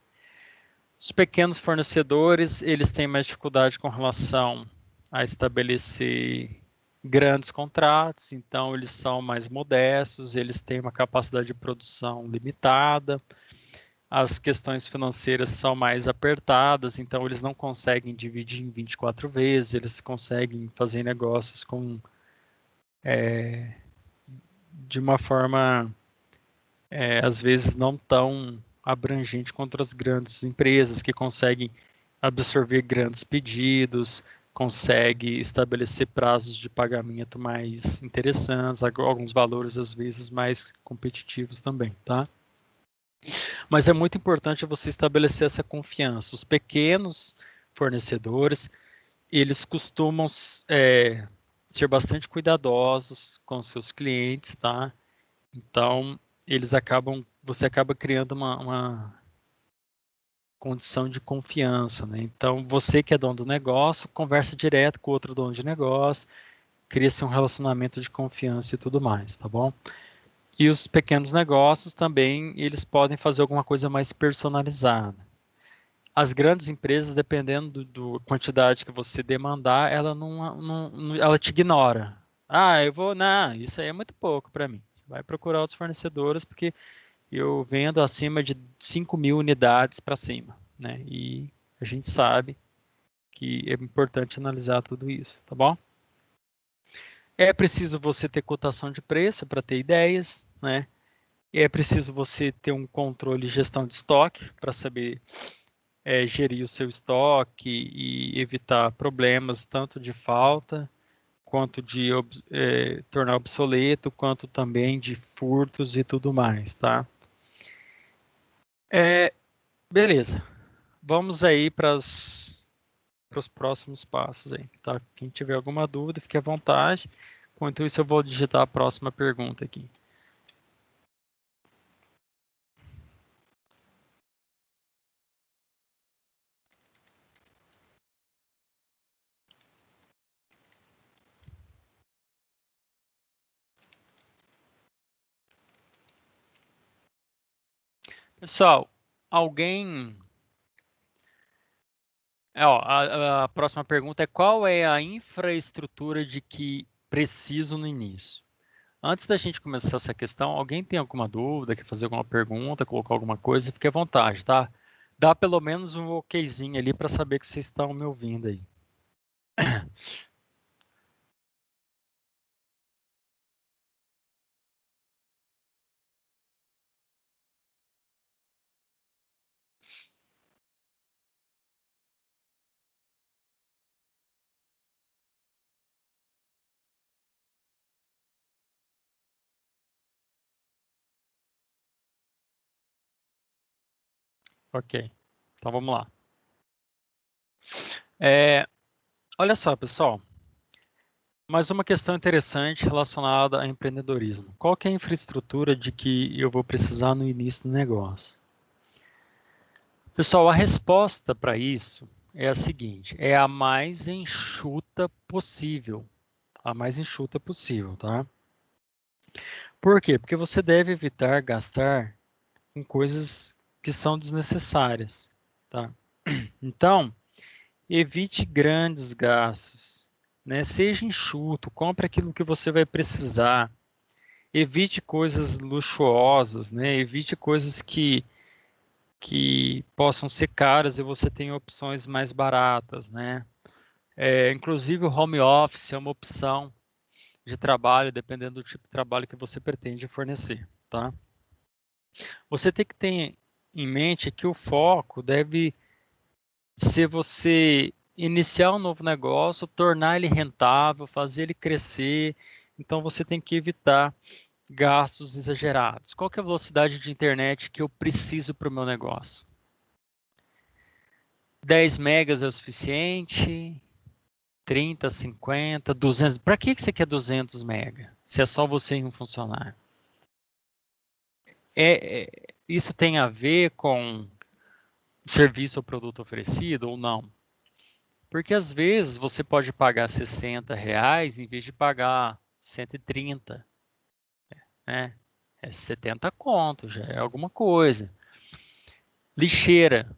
Os pequenos fornecedores, eles têm mais dificuldade com relação a estabelecer grandes contratos, então eles são mais modestos, eles têm uma capacidade de produção limitada, as questões financeiras são mais apertadas, então eles não conseguem dividir em 24 vezes, eles conseguem fazer negócios de uma forma, às vezes, não tão abrangente contra as grandes empresas que conseguem absorver grandes pedidos, consegue estabelecer prazos de pagamento mais interessantes, alguns valores às vezes mais competitivos também, tá? Mas é muito importante você estabelecer essa confiança. Os pequenos fornecedores, eles costumam ser bastante cuidadosos com seus clientes, tá? Então, você acaba criando uma condição de confiança, né? Então, você que é dono do negócio, conversa direto com o outro dono de negócio, cria-se um relacionamento de confiança e tudo mais, tá bom? E os pequenos negócios também, eles podem fazer alguma coisa mais personalizada. As grandes empresas, dependendo da quantidade que você demandar, ela te ignora. Ah, não, isso aí é muito pouco para mim. Você vai procurar outros fornecedores porque eu vendo acima de 5.000 unidades para cima, né? E a gente sabe que é importante analisar tudo isso, tá bom? É preciso você ter cotação de preço para ter ideias, né? É preciso você ter um controle e gestão de estoque para saber gerir o seu estoque e evitar problemas tanto de falta quanto de tornar obsoleto, quanto também de furtos e tudo mais, tá? Beleza. Vamos aí para os próximos passos aí, tá? Quem tiver alguma dúvida, fique à vontade. Enquanto isso, eu vou digitar a próxima pergunta aqui. Pessoal, alguém... a próxima pergunta é: qual é a infraestrutura de que preciso no início? Antes da gente começar essa questão, alguém tem alguma dúvida, quer fazer alguma pergunta, colocar alguma coisa, fique à vontade, tá? Dá pelo menos um okzinho ali para saber que vocês estão me ouvindo aí. Ok, então vamos lá. Olha só, pessoal, mais uma questão interessante relacionada a empreendedorismo. Qual que é a infraestrutura de que eu vou precisar no início do negócio? Pessoal, a resposta para isso é a seguinte: é a mais enxuta possível. A mais enxuta possível, tá? Por quê? Porque você deve evitar gastar com coisas que são desnecessárias, tá? Então, evite grandes gastos, né? Seja enxuto, compre aquilo que você vai precisar. Evite coisas luxuosas, né? Evite coisas que possam ser caras e você tem opções mais baratas, né? Inclusive o home office é uma opção de trabalho, dependendo do tipo de trabalho que você pretende fornecer, tá? Você tem que ter em mente que o foco deve ser você iniciar um novo negócio, tornar ele rentável, fazer ele crescer. Então você tem que evitar gastos exagerados. Qual que é a velocidade de internet que eu preciso para o meu negócio? 10 megas é o suficiente? 30, 50, 200? Para que você quer 200 mega? Se é só você e um funcionário? Isso tem a ver com o serviço ou produto oferecido ou não? Porque às vezes você pode pagar R$ 60 em vez de pagar 130, né? É 70 conto, já é alguma coisa. Lixeira,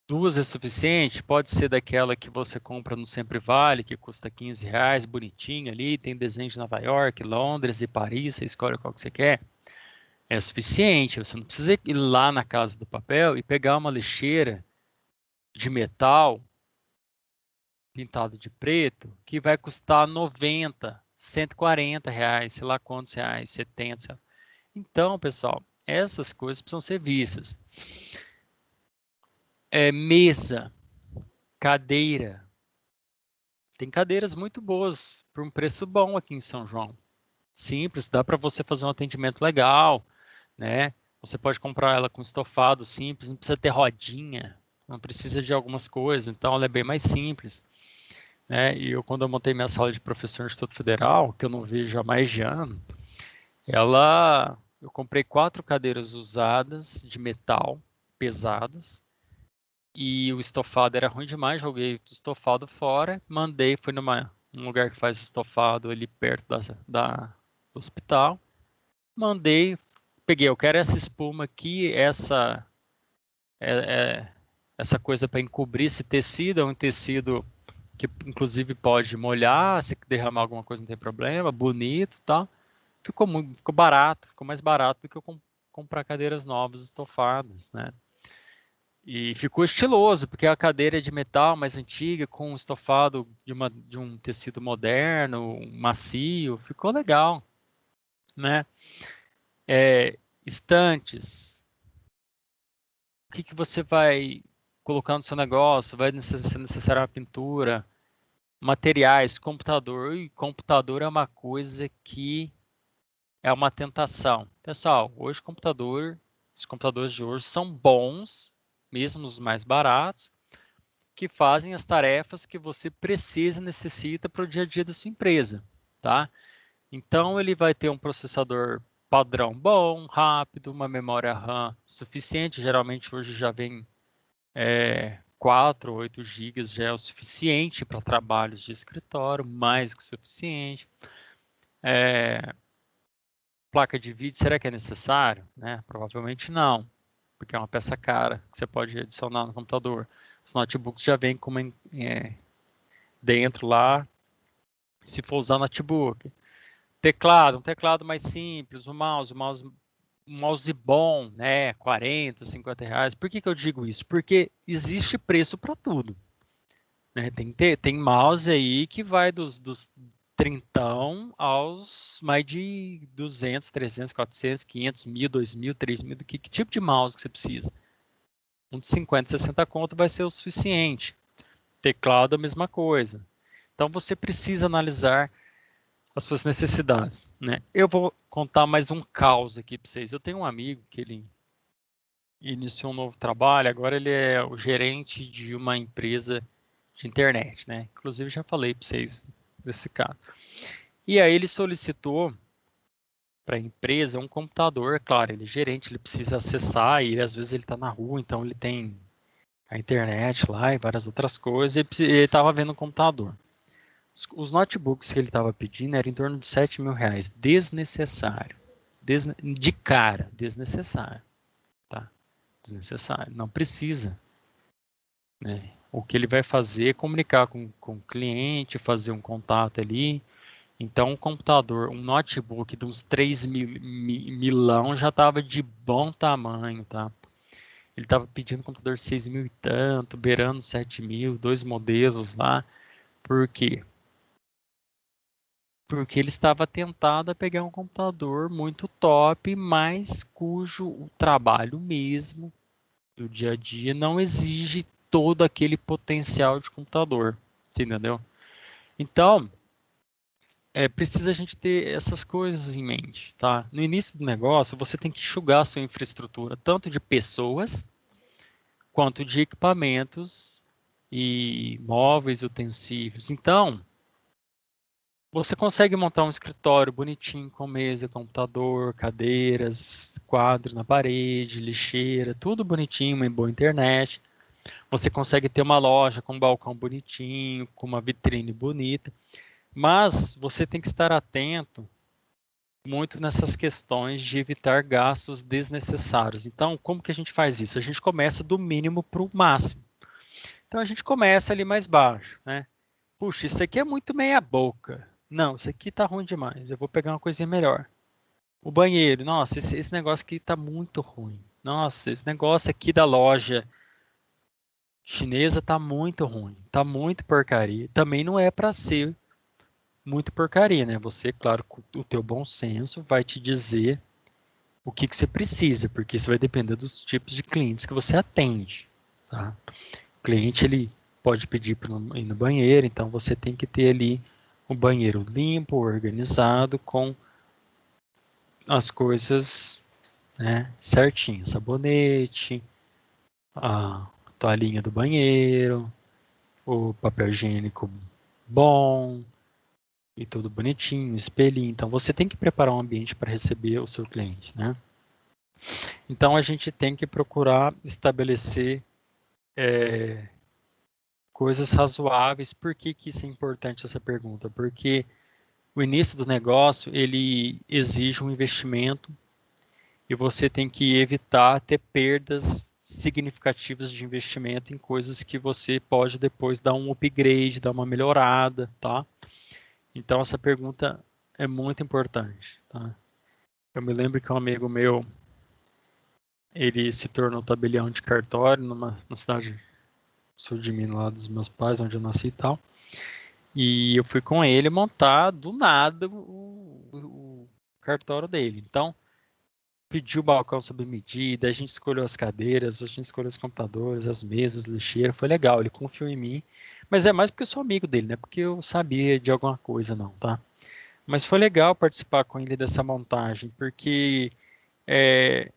duas é suficiente? Pode ser daquela que você compra no Sempre Vale, que custa R$ 15, bonitinha ali, tem desenho de Nova York, Londres e Paris, você escolhe qual que você quer. É suficiente, você não precisa ir lá na Casa do Papel e pegar uma lixeira de metal pintado de preto que vai custar 90, R$ 140, sei lá quantos reais, 70. Sei lá. Então, pessoal, essas coisas precisam ser vistas. Mesa, cadeira. Tem cadeiras muito boas por um preço bom aqui em São João. Simples, dá para você fazer um atendimento legal, né? Você pode comprar ela com estofado simples, não precisa ter rodinha, não precisa de algumas coisas, então ela é bem mais simples, né? E eu, quando eu montei minha sala de professor no Instituto Federal, que eu não vejo há mais de ano, eu comprei 4 cadeiras usadas de metal, pesadas, e o estofado era ruim demais, joguei o estofado fora, mandei, fui um lugar que faz estofado ali perto do hospital, mandei, peguei, eu quero essa espuma aqui, é- é- essa coisa para encobrir esse tecido, é um tecido que inclusive pode molhar, se derramar alguma coisa não tem problema, bonito e tal. Ficou barato, ficou mais barato do que eu comprar cadeiras novas estofadas, né? E ficou estiloso, porque a cadeira é de metal mais antiga, com um estofado de um tecido moderno, macio, ficou legal, né? Estantes, o que que você vai colocar no seu negócio? Vai ser necessária uma pintura, materiais, computador. E computador é uma coisa que é uma tentação. Pessoal, hoje os computadores de hoje são bons, mesmo os mais baratos, que fazem as tarefas que você precisa e necessita para o dia a dia da sua empresa, tá? Então ele vai ter um processador padrão bom, rápido, uma memória RAM suficiente, geralmente hoje já vem 4 ou 8 GB já é o suficiente para trabalhos de escritório, mais que o suficiente. Placa de vídeo, será que é necessário? Né? Provavelmente não, porque é uma peça cara que você pode adicionar no computador. Os notebooks já vêm com dentro lá, se for usar notebook. Teclado, um teclado mais simples, um mouse bom, né? 40, 50 reais. Por que que eu digo isso? Porque existe preço para tudo. Né? Tem mouse aí que vai dos trintão aos mais de 200, 300, 400, 500, 1000, 2000, 3000. Que tipo de mouse que você precisa? Um de 50, 60 conto vai ser o suficiente. Teclado, a mesma coisa. Então você precisa analisar as suas necessidades, né? Eu vou contar mais um caos aqui para vocês. Eu tenho um amigo que ele iniciou um novo trabalho, agora ele é o gerente de uma empresa de internet, né? Inclusive já falei para vocês desse caso. E aí ele solicitou para a empresa um computador, claro, ele é gerente, ele precisa acessar e às vezes ele está na rua, então ele tem a internet lá e várias outras coisas, e ele estava vendo um computador. Os notebooks que ele estava pedindo eram em torno de 7 mil reais, desnecessário, de cara, desnecessário, tá? Desnecessário, não precisa, né? O que ele vai fazer é comunicar com o cliente, fazer um contato ali. Então, um computador, um notebook de uns 3 milão já estava de bom tamanho, tá? Ele estava pedindo um computador de 6 mil e tanto, beirando 7 mil, 2 modelos lá. Por quê? Porque ele estava tentado a pegar um computador muito top, mas cujo o trabalho mesmo do dia a dia não exige todo aquele potencial de computador, entendeu? Então, precisa a gente ter essas coisas em mente, tá? No início do negócio, você tem que enxugar a sua infraestrutura, tanto de pessoas, quanto de equipamentos e móveis, utensílios. Então, você consegue montar um escritório bonitinho com mesa, computador, cadeiras, quadro na parede, lixeira, tudo bonitinho, uma boa internet. Você consegue ter uma loja com um balcão bonitinho, com uma vitrine bonita. Mas você tem que estar atento muito nessas questões de evitar gastos desnecessários. Então, como que a gente faz isso? A gente começa do mínimo para o máximo. Então, a gente começa ali mais baixo, né? Puxa, isso aqui é muito meia boca. Não, isso aqui tá ruim demais. Eu vou pegar uma coisinha melhor. O banheiro, nossa, esse negócio aqui tá muito ruim. Nossa, esse negócio aqui da loja chinesa tá muito ruim. Tá muito porcaria. Também não é para ser muito porcaria, né? Você, claro, com o teu bom senso vai te dizer o que que você precisa, porque isso vai depender dos tipos de clientes que você atende, tá? O cliente ele pode pedir para ir no banheiro, então você tem que ter ali o banheiro limpo, organizado, com as coisas, né, certinho, sabonete, a toalhinha do banheiro, o papel higiênico bom e tudo bonitinho, espelhinho. Então você tem que preparar um ambiente para receber o seu cliente, né? Então a gente tem que procurar estabelecer coisas razoáveis. Por que que isso é importante, essa pergunta? Porque o início do negócio, ele exige um investimento e você tem que evitar ter perdas significativas de investimento em coisas que você pode depois dar um upgrade, dar uma melhorada, tá? Então essa pergunta é muito importante, tá? Eu me lembro que um amigo meu, ele se tornou tabelião de cartório na cidade sul de Minas, lá dos meus pais, onde eu nasci e tal. E eu fui com ele montar do nada o cartório dele. Então, pediu o balcão sob medida, a gente escolheu as cadeiras, a gente escolheu os computadores, as mesas, lixeira, foi legal, ele confiou em mim. Mas é mais porque eu sou amigo dele, né? Porque eu sabia de alguma coisa, não, tá? Mas foi legal participar com ele dessa montagem, porque é,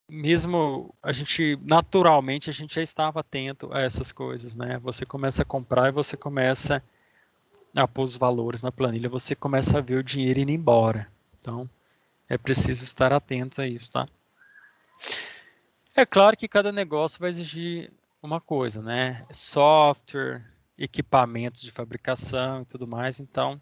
mesmo a gente, naturalmente, a gente já estava atento a essas coisas, né? Você começa a comprar e você começa a pôr os valores na planilha, você começa a ver o dinheiro indo embora. Então, é preciso estar atento a isso, tá? É claro que cada negócio vai exigir uma coisa, né? Software, equipamentos de fabricação e tudo mais, então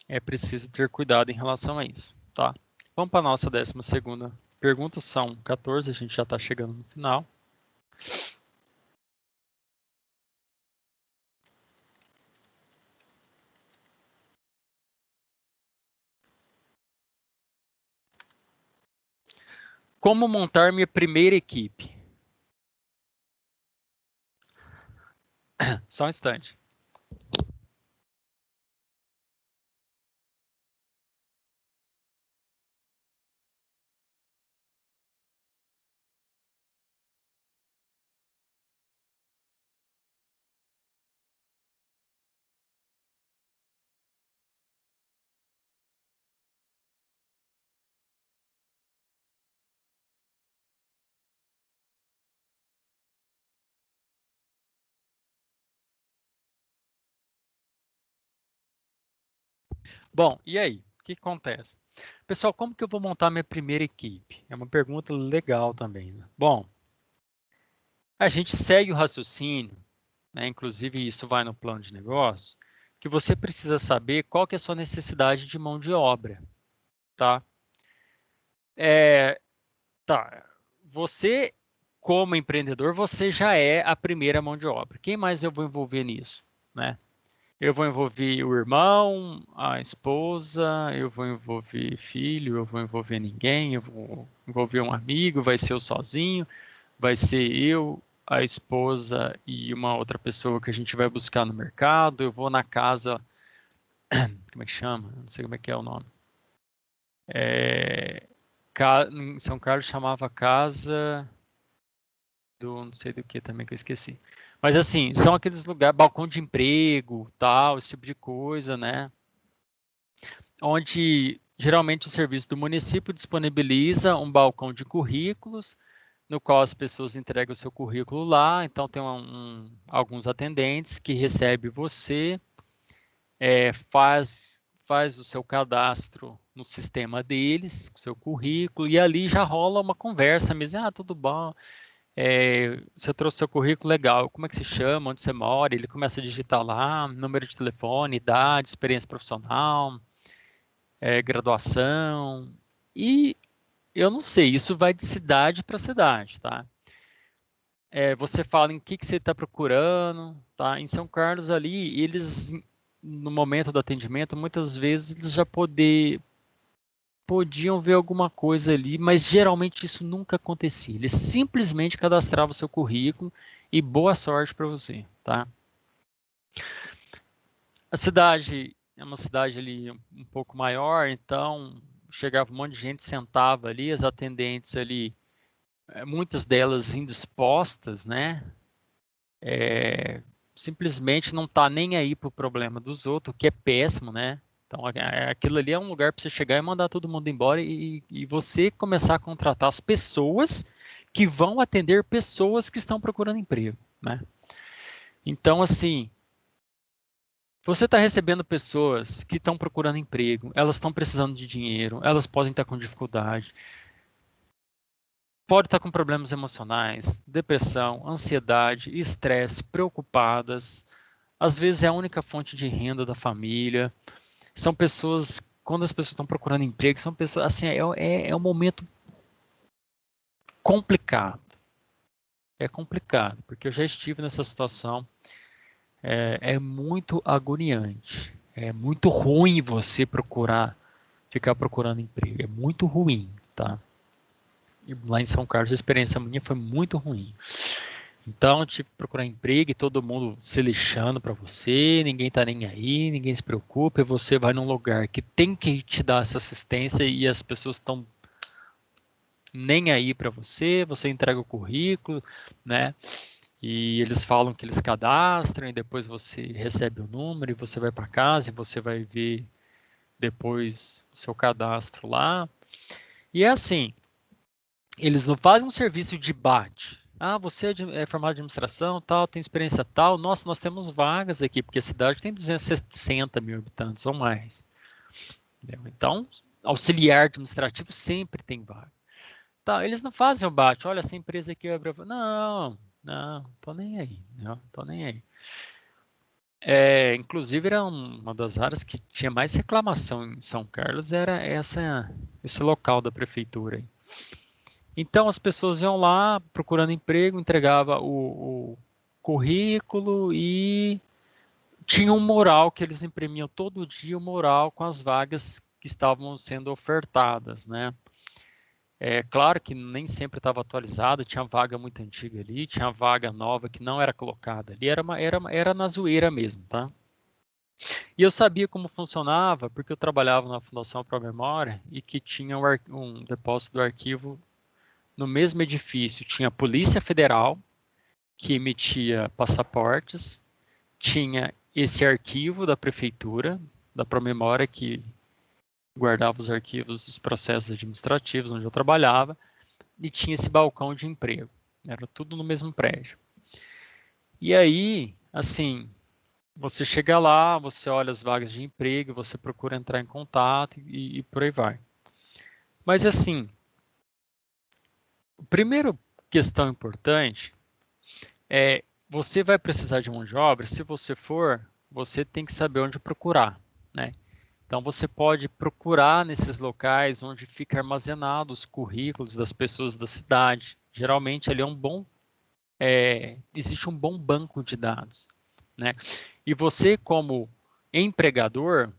é preciso ter cuidado em relação a isso, tá? Vamos para a nossa 12ª pergunta, são 14, a gente já está chegando no final. Como montar minha primeira equipe? Só um instante. Bom, e aí? O que acontece? Pessoal, como que eu vou montar minha primeira equipe? É uma pergunta legal também, né? Bom, a gente segue o raciocínio, né? Inclusive isso vai no plano de negócios, que você precisa saber qual que é a sua necessidade de mão de obra, tá? É, tá. Você, como empreendedor, você já é a primeira mão de obra. Quem mais eu vou envolver nisso, né? Eu vou envolver o irmão, a esposa, eu vou envolver filho, eu vou envolver ninguém, eu vou envolver um amigo, vai ser eu sozinho, vai ser eu, a esposa e uma outra pessoa que a gente vai buscar no mercado. Eu vou na casa, como é que chama? Não sei como é que é o nome. É, em São Carlos chamava casa do não sei do que também que eu esqueci. Mas assim, são aqueles lugares, balcão de emprego, tal, esse tipo de coisa, né? Onde geralmente o serviço do município disponibiliza um balcão de currículos, no qual as pessoas entregam o seu currículo lá. Então tem alguns atendentes que recebem você, faz o seu cadastro no sistema deles, o seu currículo, e ali já rola uma conversa mesmo. Ah, tudo bom? Você trouxe seu currículo, legal. Como é que se chama? Onde você mora? Ele começa a digitar lá, número de telefone, idade, experiência profissional, graduação. E eu não sei, isso vai de cidade para cidade, tá? Você fala em que você está procurando, tá? Em São Carlos ali, eles no momento do atendimento, muitas vezes eles já podiam ver alguma coisa ali, mas geralmente isso nunca acontecia. Eles simplesmente cadastravam o seu currículo e boa sorte para você, tá? A cidade é uma cidade ali um pouco maior, então chegava um monte de gente, sentava ali, as atendentes ali muitas delas indispostas, né? Simplesmente não tá nem aí pro problema dos outros, o que é péssimo, né? Então, aquilo ali é um lugar para você chegar e mandar todo mundo embora e você começar a contratar as pessoas que vão atender pessoas que estão procurando emprego, né? Então, assim, você está recebendo pessoas que estão procurando emprego, elas estão precisando de dinheiro, elas podem estar com dificuldade, pode estar com problemas emocionais, depressão, ansiedade, estresse, preocupadas. Às vezes é a única fonte de renda da família. São pessoas, quando as pessoas estão procurando emprego, são pessoas, assim, é um momento complicado. É complicado, porque eu já estive nessa situação. É muito agoniante. É muito ruim você ficar procurando emprego. É muito ruim, tá? E lá em São Carlos a experiência minha foi muito ruim. Então, eu tive que procurar emprego e todo mundo se lixando para você, ninguém tá nem aí, ninguém se preocupa, e você vai num lugar que tem que te dar essa assistência e as pessoas estão nem aí para você, você entrega o currículo, né? E eles falam que eles cadastram e depois você recebe o número e você vai para casa e você vai ver depois o seu cadastro lá. E é assim, eles não fazem um serviço de bate. Ah, você é formado em administração, tal, tem experiência tal. Nossa, nós temos vagas aqui, porque a cidade tem 260 mil habitantes ou mais. Entendeu? Então, auxiliar administrativo sempre tem vaga. Tá, eles não fazem o bate. Olha, essa empresa aqui abriu. Não, não, tô nem aí. Não, tô nem aí. Inclusive, era uma das áreas que tinha mais reclamação em São Carlos, era esse local da prefeitura aí. Então as pessoas iam lá procurando emprego, entregava o currículo e tinha um mural que eles imprimiam todo dia, o mural com as vagas que estavam sendo ofertadas, né? É claro que nem sempre estava atualizado, tinha vaga muito antiga ali, tinha vaga nova que não era colocada ali, era na zoeira mesmo, tá? E eu sabia como funcionava porque eu trabalhava na Fundação Pro Memória e que tinha um depósito do arquivo no mesmo edifício. Tinha a Polícia Federal, que emitia passaportes, tinha esse arquivo da prefeitura, da Promemória, que guardava os arquivos dos processos administrativos onde eu trabalhava, e tinha esse balcão de emprego. Era tudo no mesmo prédio. E aí, assim, você chega lá, você olha as vagas de emprego, você procura entrar em contato e por aí vai. Mas assim, a primeira questão importante é você vai precisar de mão de obra, se você for, você tem que saber onde procurar, né? Então você pode procurar nesses locais onde fica armazenado os currículos das pessoas da cidade. Geralmente ali existe um bom banco de dados, né? E você como empregador,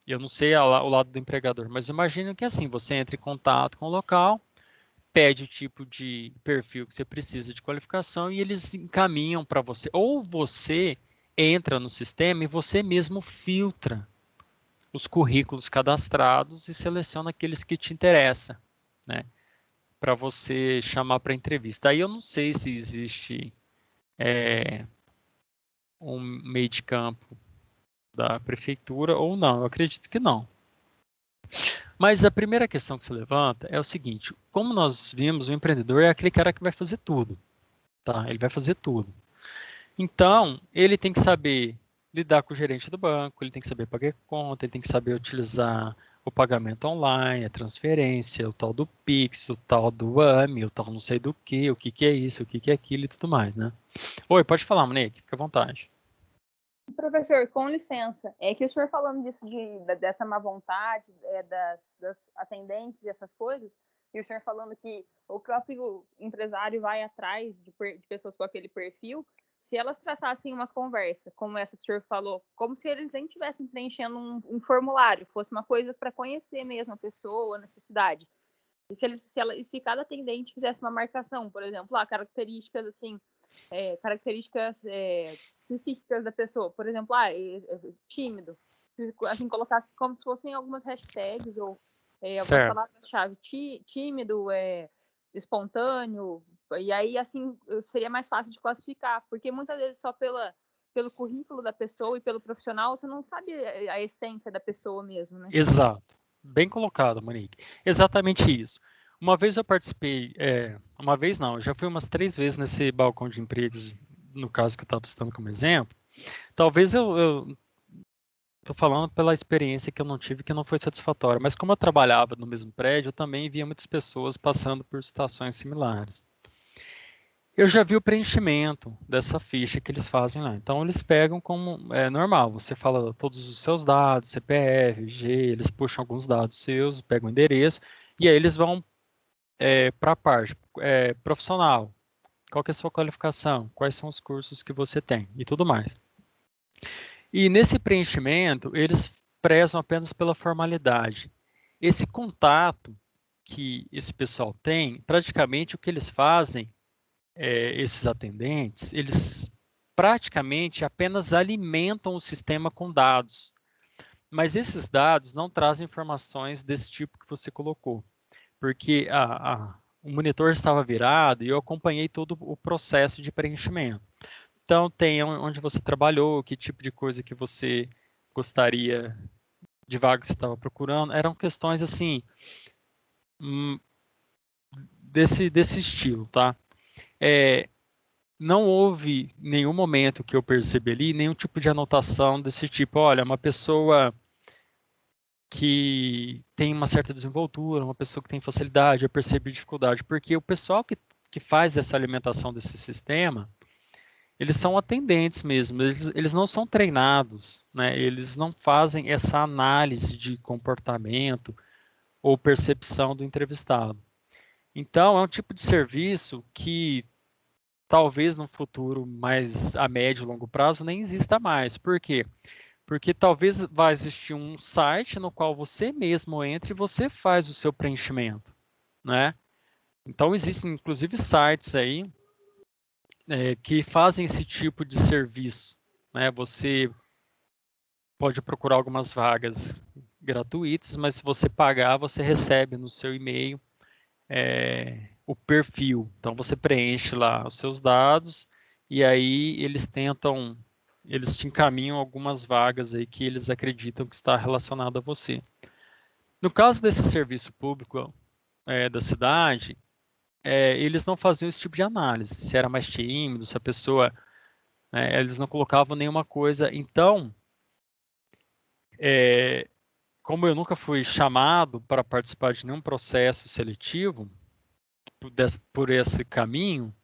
eu não sei o lado do empregador, mas imagino que assim, você entra em contato com o local, pede o tipo de perfil que você precisa de qualificação e eles encaminham para você. Ou você entra no sistema e você mesmo filtra os currículos cadastrados e seleciona aqueles que te interessam, né? Para você chamar para entrevista. Aí eu não sei se existe um meio de campo da prefeitura ou não. Eu acredito que não. Mas a primeira questão que se levanta é o seguinte: como nós vimos, o empreendedor é aquele cara que vai fazer tudo, tá? Ele vai fazer tudo. Então, ele tem que saber lidar com o gerente do banco, ele tem que saber pagar conta, ele tem que saber utilizar o pagamento online, a transferência, o tal do Pix, o tal do AMI, o tal não sei do que, o que que é isso, o que que é aquilo e tudo mais, né? Oi, pode falar, Monique, fica à vontade. Professor, com licença, é que o senhor falando disso dessa má vontade das atendentes e essas coisas, e o senhor falando que o próprio empresário vai atrás de pessoas com aquele perfil, se elas traçassem uma conversa, como essa que o senhor falou, como se eles nem estivessem preenchendo um formulário, fosse uma coisa para conhecer mesmo a pessoa, a necessidade. E se cada atendente fizesse uma marcação, por exemplo, características assim, características específicas da pessoa, por exemplo, tímido, assim, colocasse como se fossem algumas hashtags ou algumas Certo. palavras-chave, tímido, espontâneo, e aí, assim, seria mais fácil de classificar, porque muitas vezes só pelo currículo da pessoa e pelo profissional, você não sabe a essência da pessoa mesmo, né? Exato. Bem colocado, Monique. Exatamente isso. Uma vez eu participei, uma vez não, eu já fui umas 3 vezes nesse balcão de empregos, no caso que eu estava citando como exemplo. Talvez eu estou falando pela experiência que eu não tive, que não foi satisfatória, mas como eu trabalhava no mesmo prédio, eu também via muitas pessoas passando por situações similares. Eu já vi o preenchimento dessa ficha que eles fazem lá. Então, eles pegam como normal. Você fala todos os seus dados, CPF, G, eles puxam alguns dados seus, pegam o endereço, e aí eles vão para a parte profissional. Qual que é a sua qualificação? Quais são os cursos que você tem? E tudo mais. E nesse preenchimento, eles prezam apenas pela formalidade. Esse contato que esse pessoal tem, praticamente o que eles fazem esses atendentes, eles praticamente apenas alimentam o sistema com dados. Mas esses dados não trazem informações desse tipo que você colocou, porque o monitor estava virado e eu acompanhei todo o processo de preenchimento. Então, tem onde você trabalhou, que tipo de coisa que você gostaria, de vaga que você estava procurando. Eram questões assim, desse estilo, tá? Não houve nenhum momento que eu percebi ali, nenhum tipo de anotação desse tipo, olha, uma pessoa que tem uma certa desenvoltura, uma pessoa que tem facilidade, eu percebi dificuldade, porque o pessoal que faz essa alimentação desse sistema, eles são atendentes mesmo, eles não são treinados, né? Eles não fazem essa análise de comportamento ou percepção do entrevistado. Então, é um tipo de serviço que talvez no futuro mais a médio e longo prazo nem exista mais. Por quê? Porque talvez vá existir um site no qual você mesmo entra e você faz o seu preenchimento, né? Então existem inclusive sites aí que fazem esse tipo de serviço, né? Você pode procurar algumas vagas gratuitas, mas se você pagar, você recebe no seu e-mail o perfil. Então você preenche lá os seus dados e aí eles te encaminham algumas vagas aí que eles acreditam que está relacionado a você. No caso desse serviço público da cidade, eles não faziam esse tipo de análise. Se era mais tímido, se a pessoa, eles não colocavam nenhuma coisa. Então, como eu nunca fui chamado para participar de nenhum processo seletivo por esse caminho,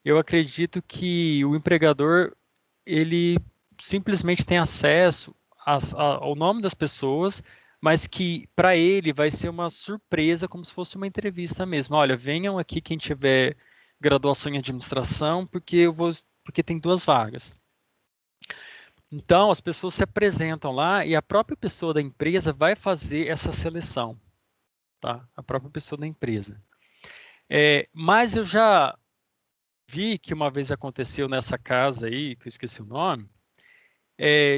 eu acredito que o empregador ele simplesmente tem acesso ao nome das pessoas, mas que para ele vai ser uma surpresa, como se fosse uma entrevista mesmo. Olha, venham aqui quem tiver graduação em administração, porque tem 2 vagas. Então, as pessoas se apresentam lá e a própria pessoa da empresa vai fazer essa seleção, tá? A própria pessoa da empresa. Mas eu já vi que uma vez aconteceu nessa casa aí, que eu esqueci o nome,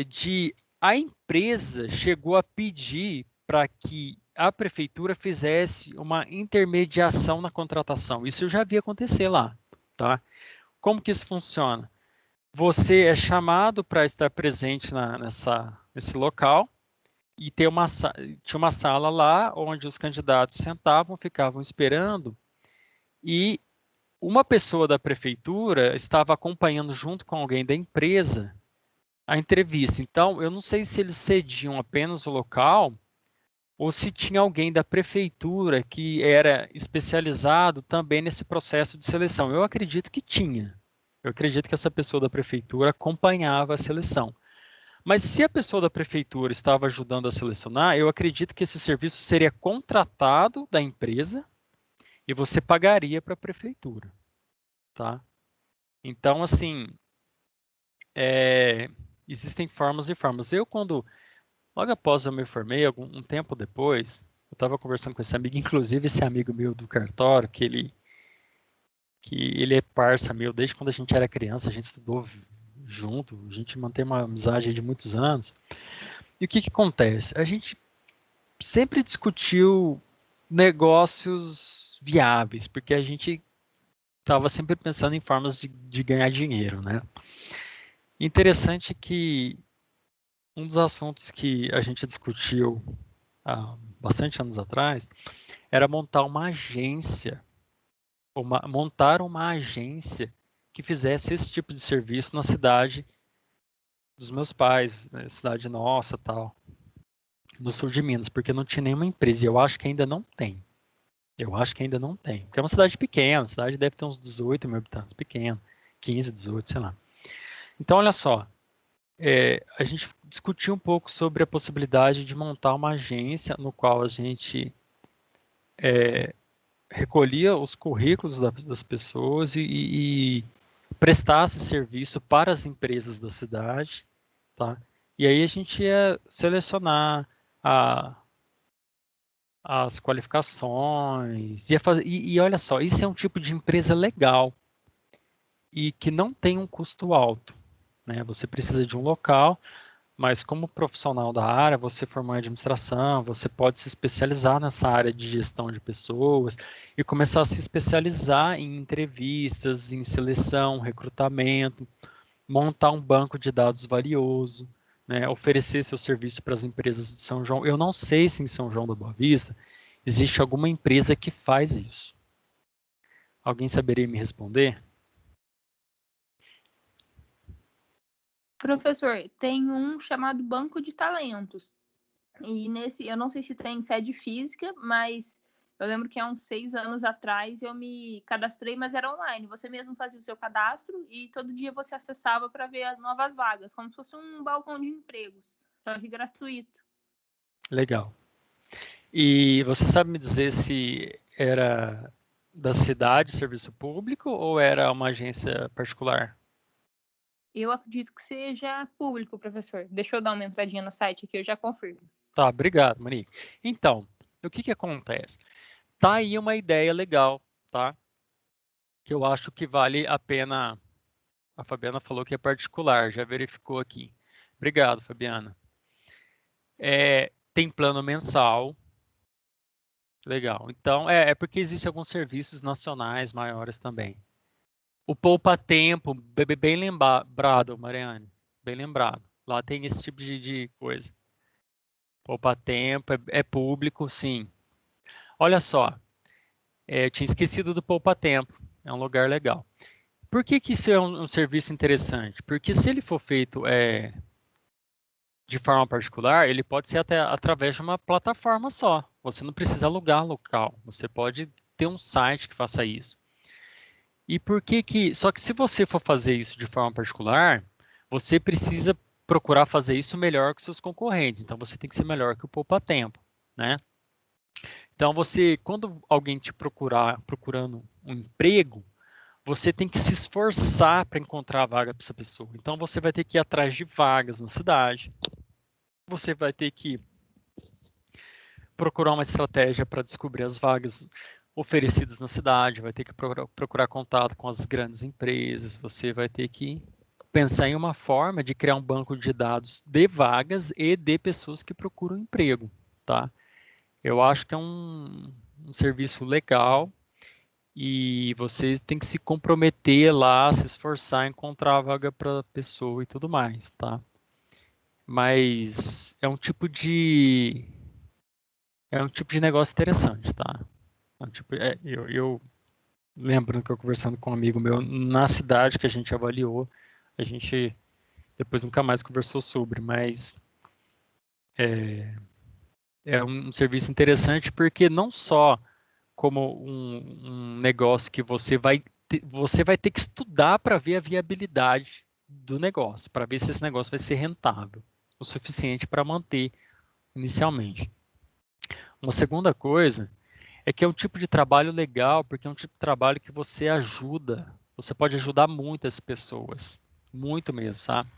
de a empresa chegou a pedir para que a prefeitura fizesse uma intermediação na contratação. Isso eu já vi acontecer lá, tá? Como que isso funciona? Você é chamado para estar presente nesse local e tinha uma sala lá onde os candidatos sentavam, ficavam esperando e uma pessoa da prefeitura estava acompanhando junto com alguém da empresa a entrevista. Então, eu não sei se eles cediam apenas o local ou se tinha alguém da prefeitura que era especializado também nesse processo de seleção. Eu acredito que tinha. Eu acredito que essa pessoa da prefeitura acompanhava a seleção. Mas se a pessoa da prefeitura estava ajudando a selecionar, eu acredito que esse serviço seria contratado da empresa e você pagaria para a prefeitura, tá? Então, assim, existem formas e formas. Logo após eu me formei, um tempo depois, eu estava conversando com esse amigo, inclusive esse amigo meu do cartório, que ele é parça meu desde quando a gente era criança, a gente estudou junto, a gente mantém uma amizade de muitos anos. E o que acontece? A gente sempre discutiu negócios viáveis, porque a gente estava sempre pensando em formas de ganhar dinheiro, né? Interessante que um dos assuntos que a gente discutiu há bastante anos atrás era montar uma agência que fizesse esse tipo de serviço na cidade dos meus pais, né, cidade nossa, tal, no sul de Minas, porque não tinha nenhuma empresa. E eu acho que ainda não tem. Eu acho que ainda não tem. Porque é uma cidade pequena, a cidade deve ter uns 18 mil habitantes, pequena, 15, 18, sei lá. Então, olha só, a gente discutiu um pouco sobre a possibilidade de montar uma agência no qual a gente recolhia os currículos das pessoas e prestasse serviço para as empresas da cidade, tá? E aí a gente ia selecionar a, as qualificações, ia fazer, e olha só, isso é um tipo de empresa legal e que não tem um custo alto, né? Você precisa de um local, mas como profissional da área, você formou em administração, você pode se especializar nessa área de gestão de pessoas e começar a se especializar em entrevistas, em seleção, recrutamento, montar um banco de dados valioso, né, oferecer seu serviço para as empresas de São João. Eu não sei se em São João da Boa Vista existe alguma empresa que faz isso. Alguém saberia me responder? Professor, tem um chamado Banco de Talentos. E nesse, eu não sei se tem sede física, mas eu lembro que há uns 6 anos atrás eu me cadastrei, mas era online. Você mesmo fazia o seu cadastro e todo dia você acessava para ver as novas vagas, como se fosse um balcão de empregos, só que gratuito. Legal. E você sabe me dizer se era da cidade, serviço público, ou era uma agência particular? Eu acredito que seja público, professor. Deixa eu dar uma entradinha no site aqui, eu já confirmo. Tá, obrigado, Monique. Então, o que que acontece? Tá aí uma ideia legal, tá? Que eu acho que vale a pena. A Fabiana falou que é particular, já verificou aqui. Obrigado, Fabiana. Tem plano mensal. Legal. Então, é porque existem alguns serviços nacionais maiores também. O Poupa Tempo, bem lembrado, Mariane. Bem lembrado. Lá tem esse tipo de coisa. Poupa Tempo, é público, sim. Olha só, eu tinha esquecido do Poupa Tempo. É um lugar legal. Por que que isso é um serviço interessante? Porque se ele for feito de forma particular, ele pode ser até através de uma plataforma só. Você não precisa alugar local. Você pode ter um site que faça isso. E por que que... Só que se você for fazer isso de forma particular, você precisa procurar fazer isso melhor que seus concorrentes. Então, você tem que ser melhor que o Poupa Tempo, né? Então, quando alguém te procurando um emprego, você tem que se esforçar para encontrar a vaga para essa pessoa. Então, você vai ter que ir atrás de vagas na cidade. Você vai ter que procurar uma estratégia para descobrir as vagas oferecidas na cidade, vai ter que procurar contato com as grandes empresas, você vai ter que pensar em uma forma de criar um banco de dados de vagas e de pessoas que procuram emprego, tá? Eu acho que é um serviço legal e você tem que se comprometer lá, se esforçar, encontrar a vaga para a pessoa e tudo mais, tá? Mas é um tipo de negócio interessante, tá? Eu lembro que eu conversando com um amigo meu na cidade que a gente avaliou, a gente depois nunca mais conversou sobre, mas é um serviço interessante porque não só como um negócio que você vai ter que estudar para ver a viabilidade do negócio, para ver se esse negócio vai ser rentável o suficiente para manter inicialmente. Uma segunda coisa é que é um tipo de trabalho legal, porque é um tipo de trabalho que você pode ajudar muitas pessoas, muito mesmo, sabe?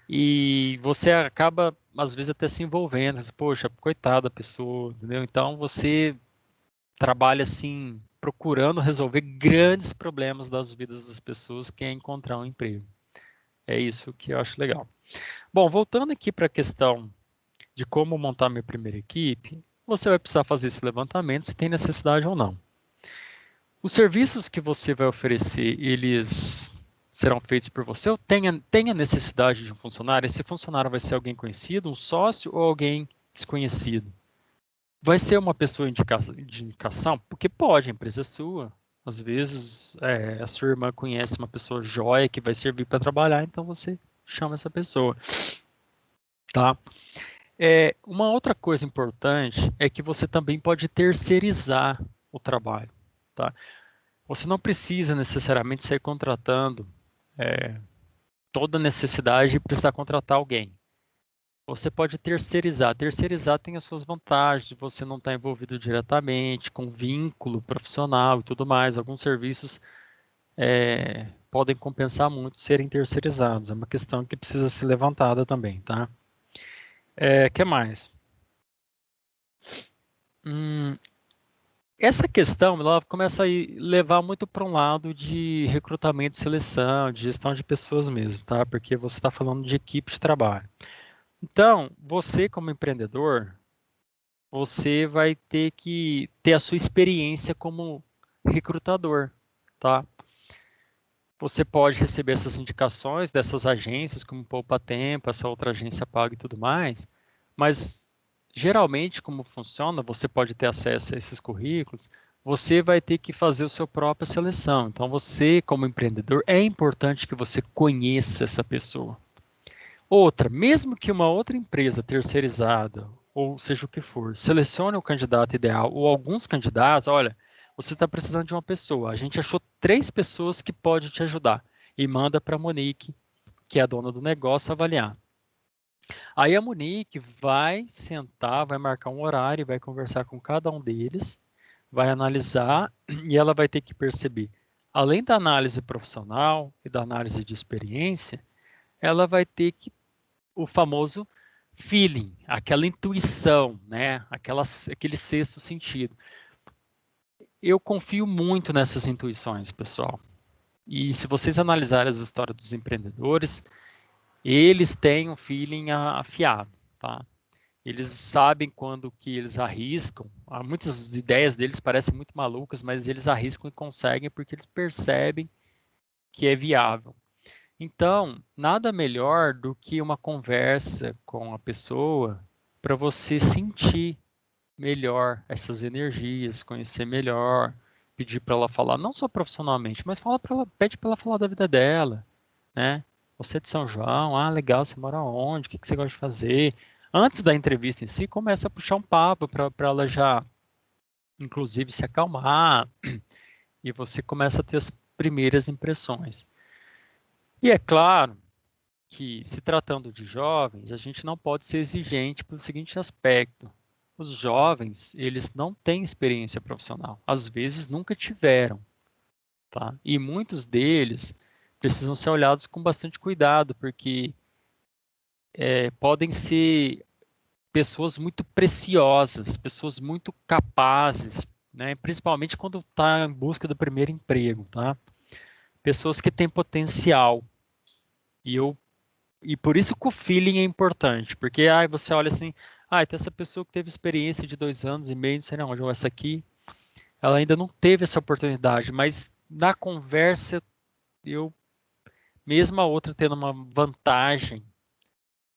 E você acaba, às vezes, até se envolvendo, poxa, coitada da pessoa, entendeu? Então você trabalha assim, procurando resolver grandes problemas das vidas das pessoas, que é encontrar um emprego. É isso que eu acho legal. Bom, voltando aqui para a questão de como montar minha primeira equipe, você vai precisar fazer esse levantamento se tem necessidade ou não. Os serviços que você vai oferecer, eles serão feitos por você ou tem a necessidade de um funcionário? Esse funcionário vai ser alguém conhecido, um sócio ou alguém desconhecido? Vai ser uma pessoa de indicação? Porque pode, a empresa é sua. Às vezes, a sua irmã conhece uma pessoa joia que vai servir para trabalhar, então você chama essa pessoa, tá? Uma outra coisa importante é que você também pode terceirizar o trabalho, tá? Você não precisa necessariamente sair contratando toda necessidade e precisar contratar alguém. Você pode terceirizar. Terceirizar tem as suas vantagens, você não está envolvido diretamente, com vínculo profissional e tudo mais. Alguns serviços podem compensar muito serem terceirizados. É uma questão que precisa ser levantada também, tá? Que mais? Essa questão ela começa a levar muito para um lado de recrutamento e seleção, de gestão de pessoas mesmo, tá? Porque você está falando de equipe de trabalho. Então, você como empreendedor, você vai ter que ter a sua experiência como recrutador, tá? Você pode receber essas indicações dessas agências, como Poupa Tempo, essa outra agência paga e tudo mais, mas geralmente como funciona, você pode ter acesso a esses currículos, você vai ter que fazer a sua própria seleção. Então você, como empreendedor, é importante que você conheça essa pessoa. Outra, mesmo que uma outra empresa terceirizada, ou seja o que for, selecione o candidato ideal ou alguns candidatos, olha, você está precisando de uma pessoa. A gente achou 3 pessoas que podem te ajudar. E manda para a Monique, que é a dona do negócio, avaliar. Aí a Monique vai sentar, vai marcar um horário, vai conversar com cada um deles, vai analisar e ela vai ter que perceber, além da análise profissional e da análise de experiência, ela vai ter que o famoso feeling, aquela intuição, né? Aquele sexto sentido. Eu confio muito nessas intuições, pessoal. E se vocês analisarem as histórias dos empreendedores, eles têm um feeling afiado, tá? Eles sabem quando que eles arriscam. Muitas ideias deles parecem muito malucas, mas eles arriscam e conseguem porque eles percebem que é viável. Então, nada melhor do que uma conversa com a pessoa para você sentir melhor essas energias, conhecer melhor, pedir para ela falar, não só profissionalmente, mas pede para ela falar da vida dela, né? Você é de São João, legal, você mora onde? O que você gosta de fazer? Antes da entrevista em si, começa a puxar um papo para ela já, inclusive, se acalmar e você começa a ter as primeiras impressões. E é claro que, se tratando de jovens, a gente não pode ser exigente pelo seguinte aspecto. Os jovens, eles não têm experiência profissional. Às vezes nunca tiveram, tá? E muitos deles precisam ser olhados com bastante cuidado, porque podem ser pessoas muito preciosas, pessoas muito capazes, né? Principalmente quando está em busca do primeiro emprego, tá? Pessoas que têm potencial. E eu E por isso que o feeling é importante, porque você olha assim, tem essa pessoa que teve experiência de 2 anos e meio, não sei não onde, ou essa aqui, ela ainda não teve essa oportunidade, mas na conversa, eu, mesmo a outra tendo uma vantagem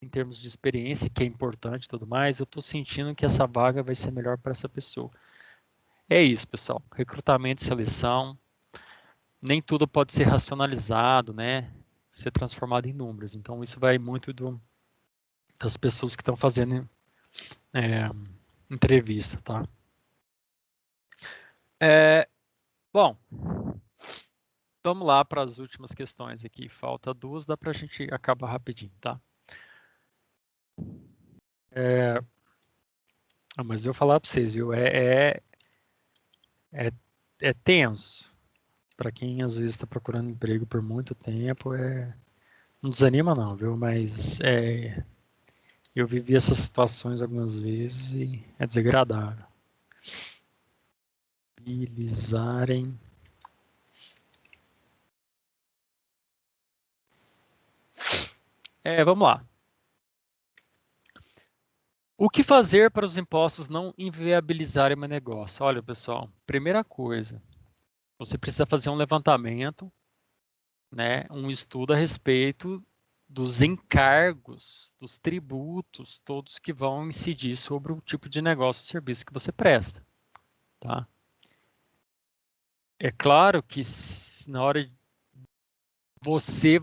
em termos de experiência, que é importante e tudo mais, eu estou sentindo que essa vaga vai ser melhor para essa pessoa. É isso, pessoal. Recrutamento e seleção, nem tudo pode ser racionalizado, né? Ser transformado em números. Então, isso vai muito das pessoas que estão fazendo entrevista, tá? Bom, vamos lá para as últimas questões aqui. Falta 2, dá para a gente acabar rapidinho, tá? Mas eu vou falar para vocês, viu? É tenso. Para quem às vezes está procurando emprego por muito tempo, não desanima não, viu? Mas eu vivi essas situações algumas vezes e é desagradável. Mobilizarem. Vamos lá. O que fazer para os impostos não inviabilizarem meu negócio? Olha, pessoal, primeira coisa, você precisa fazer um levantamento, né, um estudo a respeito dos encargos, dos tributos, todos que vão incidir sobre o tipo de negócio ou serviço que você presta, tá? É claro que na hora de você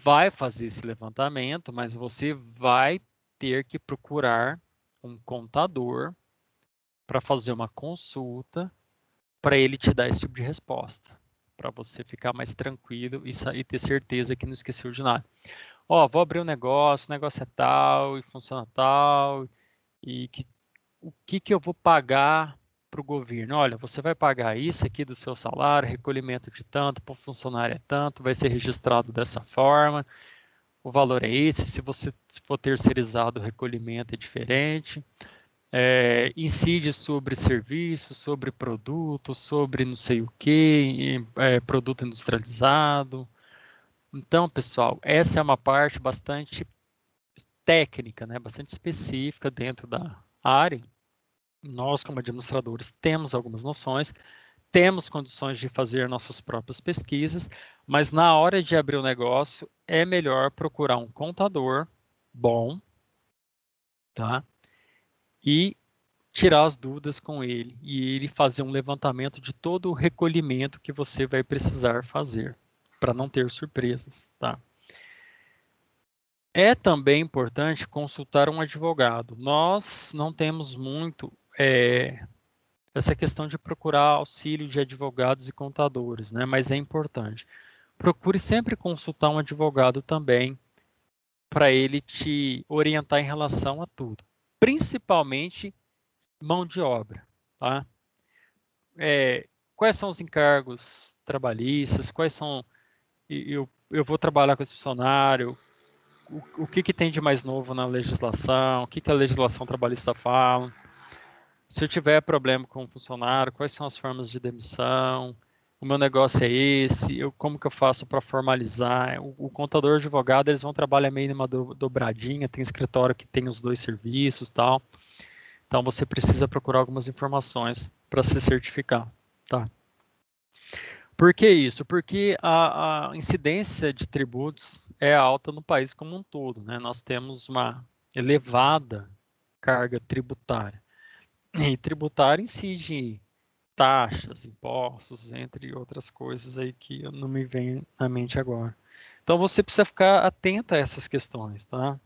vai fazer esse levantamento, mas você vai ter que procurar um contador para fazer uma consulta para ele te dar esse tipo de resposta, para você ficar mais tranquilo e ter certeza que não esqueceu de nada. Ó, vou abrir um negócio, o negócio é tal e funciona tal, e o que eu vou pagar para o governo? Olha, você vai pagar isso aqui do seu salário, recolhimento de tanto, para o funcionário é tanto, vai ser registrado dessa forma, o valor é esse, se você for terceirizado, o recolhimento é diferente. Incide sobre serviço, sobre produto, sobre não sei o que, produto industrializado. Então, pessoal, essa é uma parte bastante técnica, né, bastante específica dentro da área. Nós, como administradores, temos algumas noções, temos condições de fazer nossas próprias pesquisas, mas na hora de abrir o negócio, é melhor procurar um contador bom, tá? E tirar as dúvidas com ele e ele fazer um levantamento de todo o recolhimento que você vai precisar fazer, para não ter surpresas, tá? É também importante consultar um advogado. Nós não temos muito essa questão de procurar auxílio de advogados e contadores, né? Mas é importante. Procure sempre consultar um advogado também para ele te orientar em relação a tudo, principalmente mão de obra, tá? Quais são os encargos trabalhistas, quais são. Eu vou trabalhar com esse funcionário, o que tem de mais novo na legislação, o que a legislação trabalhista fala. Se eu tiver problema com o funcionário, quais são as formas de demissão, o meu negócio é esse, como que eu faço para formalizar. O contador e o advogado, eles vão trabalhar meio numa dobradinha, tem escritório que tem os dois serviços e tal. Então você precisa procurar algumas informações para se certificar, tá? Por que isso? Porque a incidência de tributos é alta no país como um todo, né? Nós temos uma elevada carga tributária. E tributário incide taxas, impostos, entre outras coisas aí que não me vem à mente agora. Então você precisa ficar atento a essas questões, tá?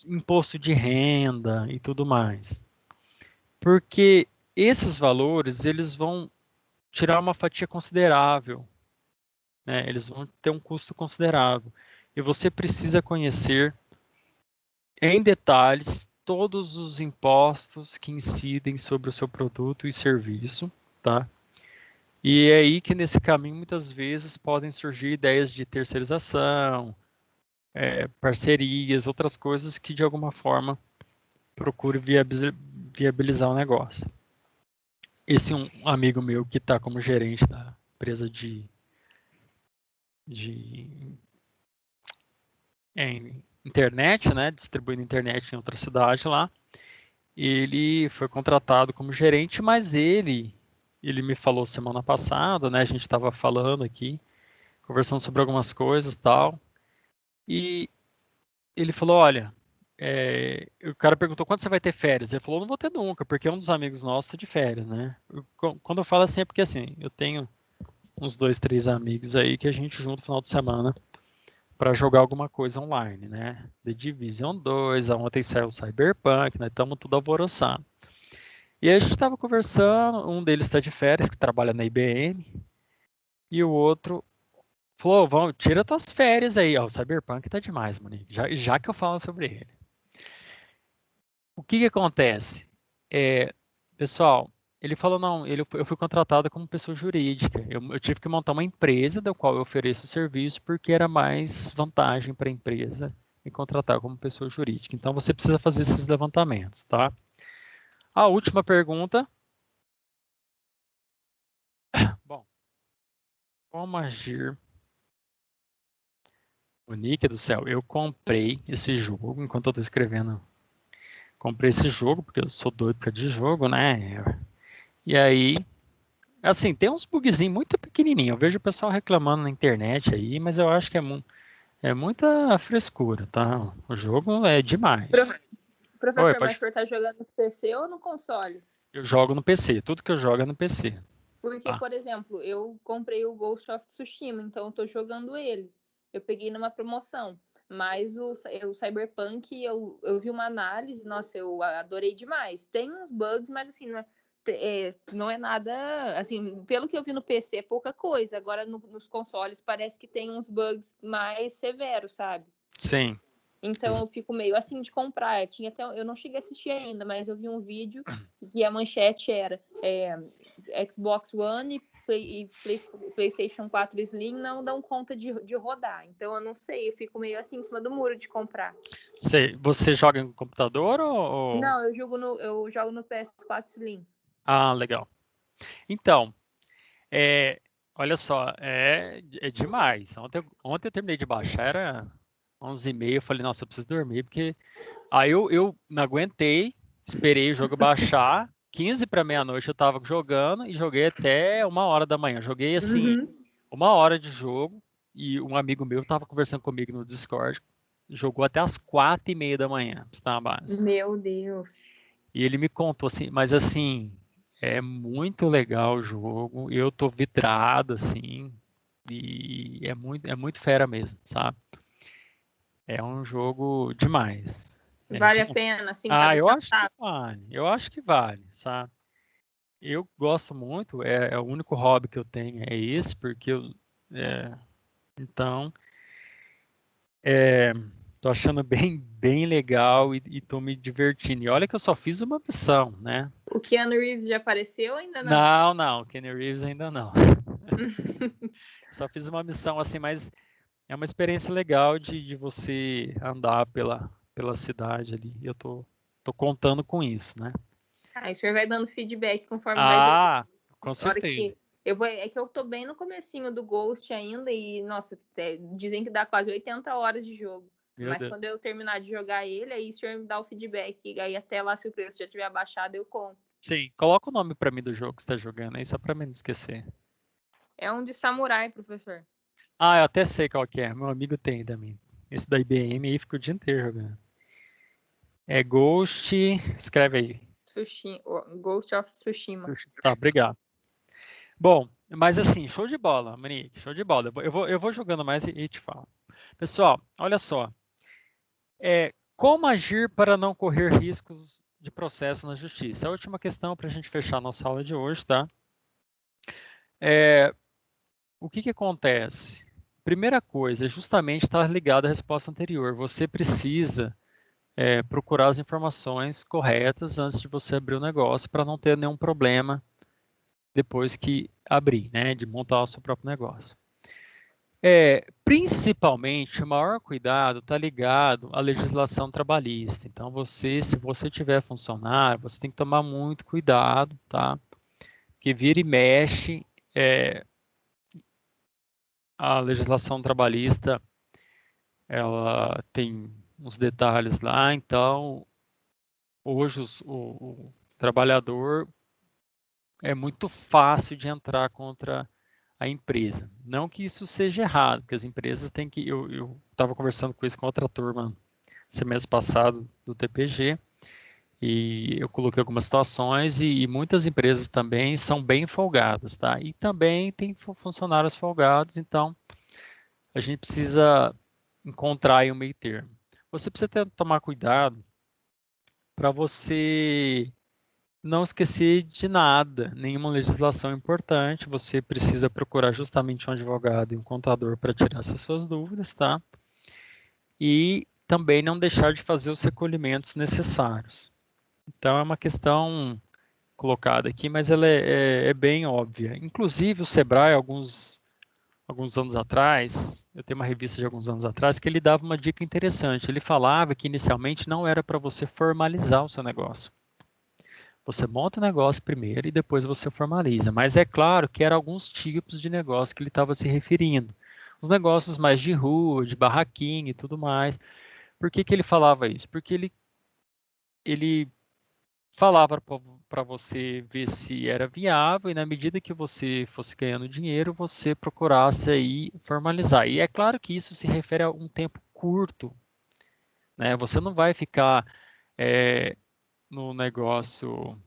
Imposto de renda e tudo mais. Porque esses valores, eles vão tirar uma fatia considerável, né? Eles vão ter um custo considerável. E você precisa conhecer em detalhes todos os impostos que incidem sobre o seu produto e serviço, tá? E é aí que nesse caminho muitas vezes podem surgir ideias de terceirização, parcerias, outras coisas que de alguma forma procure viabilizar o negócio. Esse é um amigo meu que está como gerente da empresa de internet, né, distribuindo internet em outra cidade lá. Ele foi contratado como gerente, mas ele me falou semana passada, né, a gente estava falando aqui, conversando sobre algumas coisas e tal, e ele falou, olha, o cara perguntou quando você vai ter férias, ele falou, não vou ter nunca, porque um dos amigos nossos está de férias, né, quando eu falo assim é porque assim, eu tenho uns 2, 3 amigos aí que a gente junto no final de semana para jogar alguma coisa online, né? The Division 2, ontem saiu o Cyberpunk, nós estamos tudo alvoroçado. E aí a gente estava conversando, um deles está de férias, que trabalha na IBM, e o outro falou, vamos, tira tuas férias aí, ó, o Cyberpunk tá demais, Monique, já que eu falo sobre ele. O que acontece? Pessoal, ele falou, não, eu fui contratado como pessoa jurídica. Eu tive que montar uma empresa da qual eu ofereço o serviço porque era mais vantagem para a empresa me contratar como pessoa jurídica. Então, você precisa fazer esses levantamentos, tá? A última pergunta. Bom, como agir? Monique do céu, eu comprei esse jogo enquanto eu estou escrevendo. Comprei esse jogo porque eu sou doido de jogo, né? E aí Assim, tem uns bugzinhos muito pequenininhos. Eu vejo o pessoal reclamando na internet aí, mas eu acho que é muita frescura, tá? O jogo é demais. Pro- Oi, Professor, mas o pode. senhor tá jogando no PC ou no console? Eu jogo no PC. Tudo que eu jogo é no PC. Porque, Tá? por exemplo, eu comprei o Ghost of Tsushima, então eu tô jogando ele. Eu peguei numa promoção. Mas o Cyberpunk, eu vi uma análise, nossa, eu adorei demais. Tem uns bugs, mas assim, não é nada. Assim, pelo que eu vi no PC, é pouca coisa. Agora nos consoles parece que tem uns bugs mais severos, sabe? Sim. Então eu fico meio assim de comprar. Eu não cheguei a assistir ainda, mas eu vi um vídeo e a manchete era Xbox One PlayStation 4 Slim não dão conta de rodar. Então eu não sei, eu fico meio assim em cima do muro de comprar. Você joga no computador ou... Não, eu jogo no PS4 Slim. Ah, legal. Então, olha só, é demais. Ontem eu terminei de baixar, era 11h30. Eu falei, nossa, eu preciso dormir, porque aí eu não aguentei, esperei o jogo baixar. 15 para meia-noite eu tava jogando e joguei até 1h da manhã. Joguei assim, Uhum. 1 hora de jogo e um amigo meu tava conversando comigo no Discord. Jogou até as 4h30 da manhã, pra você ter uma base. Meu Deus. E ele me contou assim, mas assim, é muito legal o jogo. Eu tô vidrado assim, e é muito fera mesmo, sabe? É um jogo demais. É Vale a demais. pena, assim, Ah, cada eu acho que centavo. vale. Eu acho que vale, sabe? Eu gosto muito, é o único hobby que eu tenho é esse, porque é, então, é, tô achando bem legal e tô me divertindo. E olha que eu só fiz uma missão, né? O Keanu Reeves já apareceu ou ainda não? Não, não, Kenny Reeves ainda não. Só fiz uma missão assim, mas é uma experiência legal de você andar pela cidade ali. E eu tô contando com isso, né? Ah, o senhor vai dando feedback conforme vai jogando. Ah, com A hora certeza. que é que eu tô bem no comecinho do Ghost ainda e, nossa, dizem que dá quase 80 horas de jogo. Meu Mas Deus. quando eu terminar de jogar ele, aí o senhor me dá o feedback. E aí até lá, se o preço já tiver abaixado, eu compro. Sim, coloca o nome pra mim do jogo que você tá jogando aí, só pra mim não esquecer. É um de samurai, professor. Ah, eu até sei qual que é. Meu amigo tem também. Esse da IBM aí fica o dia inteiro jogando. É Ghost. Escreve aí. Ghost of Tsushima. Tá, obrigado. Bom, mas assim, show de bola, Monique, show de bola. Eu vou jogando mais e te falo. Pessoal, olha só. Como agir para não correr riscos de processo na justiça? A última questão para a gente fechar a nossa aula de hoje, tá? É, o que que acontece? Primeira coisa, é justamente estar ligado à resposta anterior. Você precisa procurar as informações corretas antes de você abrir o negócio para não ter nenhum problema depois que abrir, né? De montar o seu próprio negócio. Principalmente, o maior cuidado está ligado à legislação trabalhista. Então, se você tiver funcionário, você tem que tomar muito cuidado, tá? Porque vira e mexe, é, a legislação trabalhista, ela tem uns detalhes lá. Então, hoje o trabalhador é muito fácil de entrar contra a empresa. Não que isso seja errado, porque as empresas têm que. Eu estava conversando com isso com outra turma semestre passado do TPG e eu coloquei algumas situações e muitas empresas também são bem folgadas, tá? E também tem funcionários folgados, então a gente precisa encontrar aí um meio termo. Você precisa tomar cuidado para você não esquecer de nada, nenhuma legislação importante. Você precisa procurar justamente um advogado e um contador para tirar essas suas dúvidas, tá? E também não deixar de fazer os recolhimentos necessários. Então é uma questão colocada aqui, mas ela é bem óbvia. Inclusive o Sebrae, alguns anos atrás, eu tenho uma revista de alguns anos atrás que ele dava uma dica interessante. Ele falava que inicialmente não era para você formalizar o seu negócio. Você monta o negócio primeiro e depois você formaliza. Mas é claro que eram alguns tipos de negócio que ele estava se referindo. Os negócios mais de rua, de barraquinha e tudo mais. Por que que ele falava isso? Porque ele falava para você ver se era viável e na medida que você fosse ganhando dinheiro, você procurasse aí formalizar. E é claro que isso se refere a um tempo curto, né? Você não vai ficar no negócio,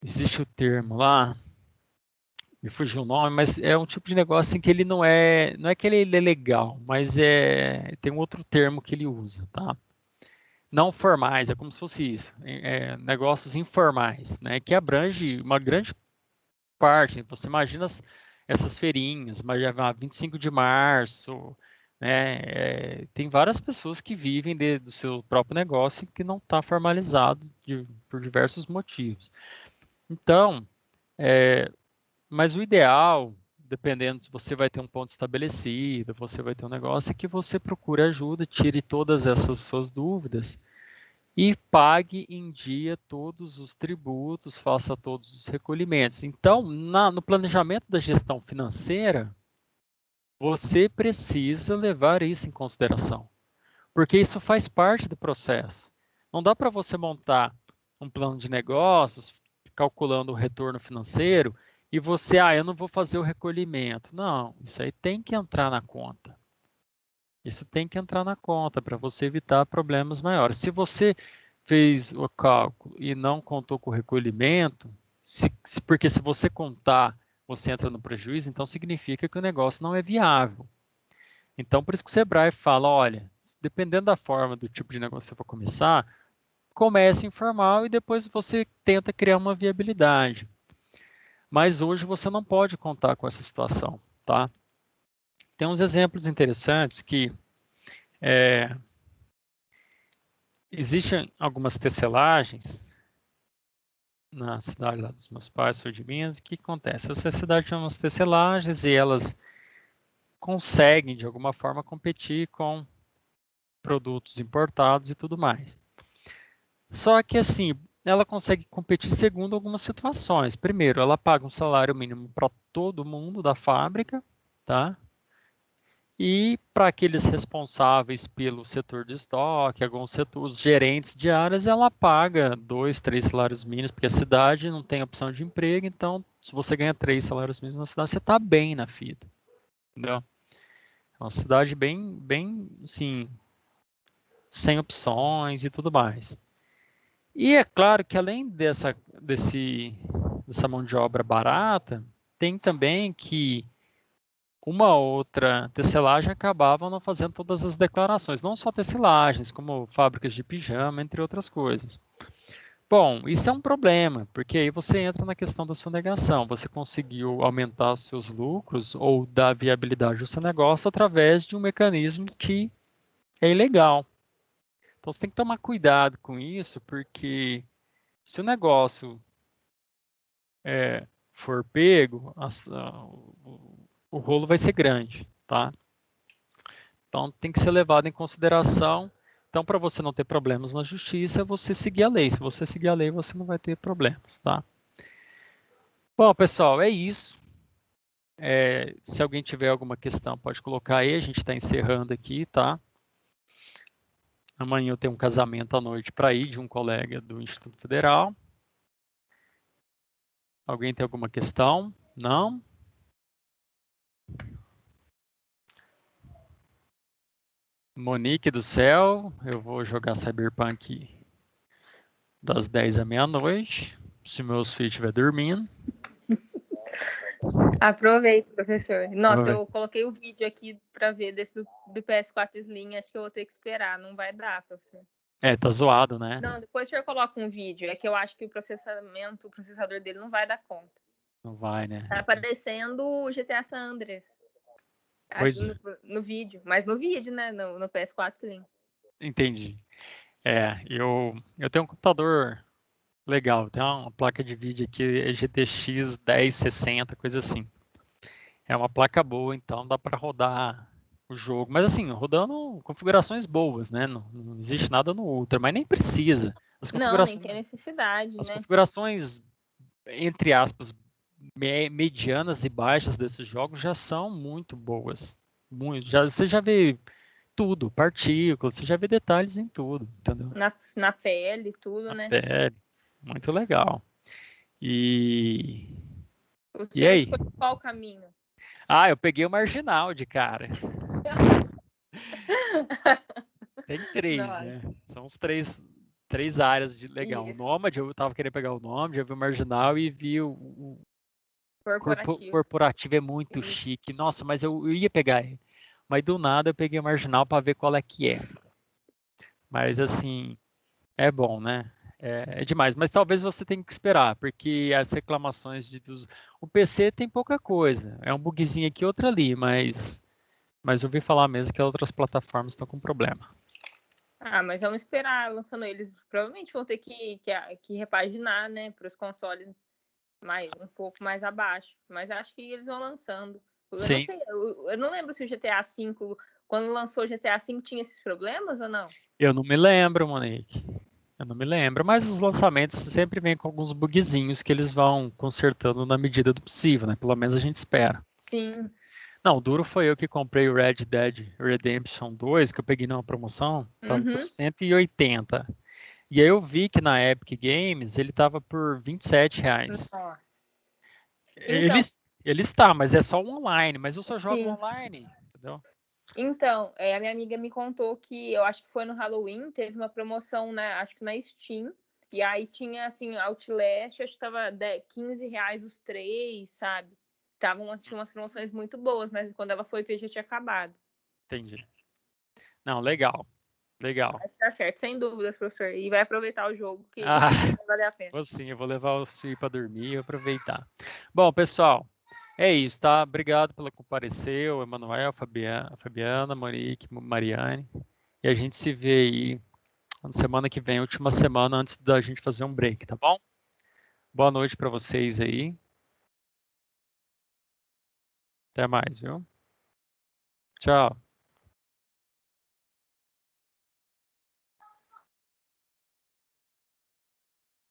existe o termo lá, me fugiu o nome, mas é um tipo de negócio assim que ele não é que ele é legal, mas tem um outro termo que ele usa, tá? Não formais, é como se fosse isso, negócios informais, né? Que abrange uma grande parte. Você imagina essas feirinhas, imagina 25 de março, né? Tem várias pessoas que vivem do seu próprio negócio que não está formalizado por diversos motivos. Então, mas o ideal, dependendo se você vai ter um ponto estabelecido, você vai ter um negócio, é que você procure ajuda, tire todas essas suas dúvidas e pague em dia todos os tributos, faça todos os recolhimentos. Então, no planejamento da gestão financeira, você precisa levar isso em consideração, porque isso faz parte do processo. Não dá para você montar um plano de negócios, calculando o retorno financeiro, e você, eu não vou fazer o recolhimento. Não, isso aí tem que entrar na conta. Isso tem que entrar na conta para você evitar problemas maiores. Se você fez o cálculo e não contou com o recolhimento, porque se você contar, você entra no prejuízo, então significa que o negócio não é viável. Então, por isso que o Sebrae fala, olha, dependendo da forma, do tipo de negócio que você for começar, comece informal e depois você tenta criar uma viabilidade. Mas hoje você não pode contar com essa situação, tá? Tem uns exemplos interessantes que existem algumas tecelagens na cidade lá dos meus pais, sul de Minas. O que acontece? Essa cidade tem umas tecelagens e elas conseguem, de alguma forma, competir com produtos importados e tudo mais. Só que, assim, ela consegue competir segundo algumas situações. Primeiro, ela paga um salário mínimo para todo mundo da fábrica, tá? E para aqueles responsáveis pelo setor de estoque, alguns setores, os gerentes de áreas, ela paga 2, 3 salários mínimos, porque a cidade não tem opção de emprego, então se você ganha 3 salários mínimos na cidade, você está bem na vida. Entendeu? É uma cidade bem, bem, assim, sem opções e tudo mais. E é claro que além dessa mão de obra barata, tem também que uma outra tecelagem acabava não fazendo todas as declarações, não só tecelagens, como fábricas de pijama, entre outras coisas. Bom, isso é um problema, porque aí você entra na questão da sonegação. Você conseguiu aumentar os seus lucros ou dar viabilidade ao seu negócio através de um mecanismo que é ilegal. Então você tem que tomar cuidado com isso, porque se o negócio for pego, o rolo vai ser grande, tá? Então tem que ser levado em consideração. Então, para você não ter problemas na justiça, é você seguir a lei. Se você seguir a lei, você não vai ter problemas, tá? Bom, pessoal, é isso. Se alguém tiver alguma questão, pode colocar aí. A gente está encerrando aqui, tá? Amanhã eu tenho um casamento à noite para ir de um colega do Instituto Federal. Alguém tem alguma questão? Não? Monique do céu, eu vou jogar Cyberpunk das 10 à meia-noite, se meus filhos estiverem dormindo. Aproveita, professor. Nossa, Oi. eu coloquei o vídeo aqui para ver desse do PS4 Slim, acho que eu vou ter que esperar, não vai dar, professor. Tá zoado, né? Não, depois o senhor coloca um vídeo, é que eu acho que o processador dele não vai dar conta. Não vai, né? Tá aparecendo o GTA San Andreas Pois é. no vídeo, mas no vídeo, né, no PS4 Slim. Entendi. Eu tenho um computador legal, tem uma placa de vídeo aqui, é GTX 1060, coisa assim. É uma placa boa, então dá para rodar o jogo. Mas assim, rodando configurações boas, né? Não existe nada no Ultra, mas nem precisa. Não, nem tem necessidade, As né? configurações, entre aspas, medianas e baixas desses jogos já são muito boas. Muito. Você já vê tudo, partículas, você já vê detalhes em tudo, entendeu? Na pele, tudo, Na né? pele, muito legal. E, O e senhor aí? escolheu qual caminho? Ah, eu peguei o marginal de cara. Tem três, né? Nossa, São os três áreas de legal. O isso. Nômade, eu tava querendo pegar o Nômade, já vi o marginal e vi o Corporativo. corporativo é muito Isso. chique. Nossa, mas eu ia pegar ele. Mas do nada eu peguei o marginal para ver qual é que é. Mas assim, é bom, né? É demais. Mas talvez você tenha que esperar, porque as reclamações o PC tem pouca coisa. É um bugzinho aqui, outro ali, mas eu ouvi falar mesmo que outras plataformas estão com problema. Ah, mas vamos esperar lançando eles. Provavelmente vão ter que repaginar, né, para os consoles um pouco mais abaixo. Mas acho que eles vão lançando. Eu não Sim, sei, eu não lembro se o GTA V, quando lançou o GTA V, tinha esses problemas ou não. eu não me lembro, Monique. Eu não me lembro, mas os lançamentos sempre vêm com alguns bugzinhos que eles vão consertando na medida do possível, né? Pelo menos a gente espera. Sim. Não, o duro foi eu que comprei o Red Dead Redemption 2, que eu peguei numa promoção, tava por Uhum. 180. E aí eu vi que na Epic Games ele tava por R$ 27. Nossa. Ele, Então, ele está, mas é só o online, mas eu só jogo sim. online, entendeu? Então, a minha amiga me contou que eu acho que foi no Halloween, teve uma promoção, né, acho que na Steam, e aí tinha, assim, Outlast, acho que tava R$ 15 os três, sabe? Tinha umas promoções muito boas, mas quando ela foi ver já tinha acabado. Entendi. Não, legal, legal. Mas tá certo, sem dúvidas, professor. E vai aproveitar o jogo, que Ah, vai valer a pena. vou sim, eu vou levar o Sui para dormir e aproveitar. Bom, pessoal, é isso, tá? Obrigado pelo comparecer, o Emanuel, Fabiana, Monique, Mariane. E a gente se vê aí na semana que vem, última semana antes da gente fazer um break, tá bom? Boa noite para vocês aí. Até mais, viu? Tchau.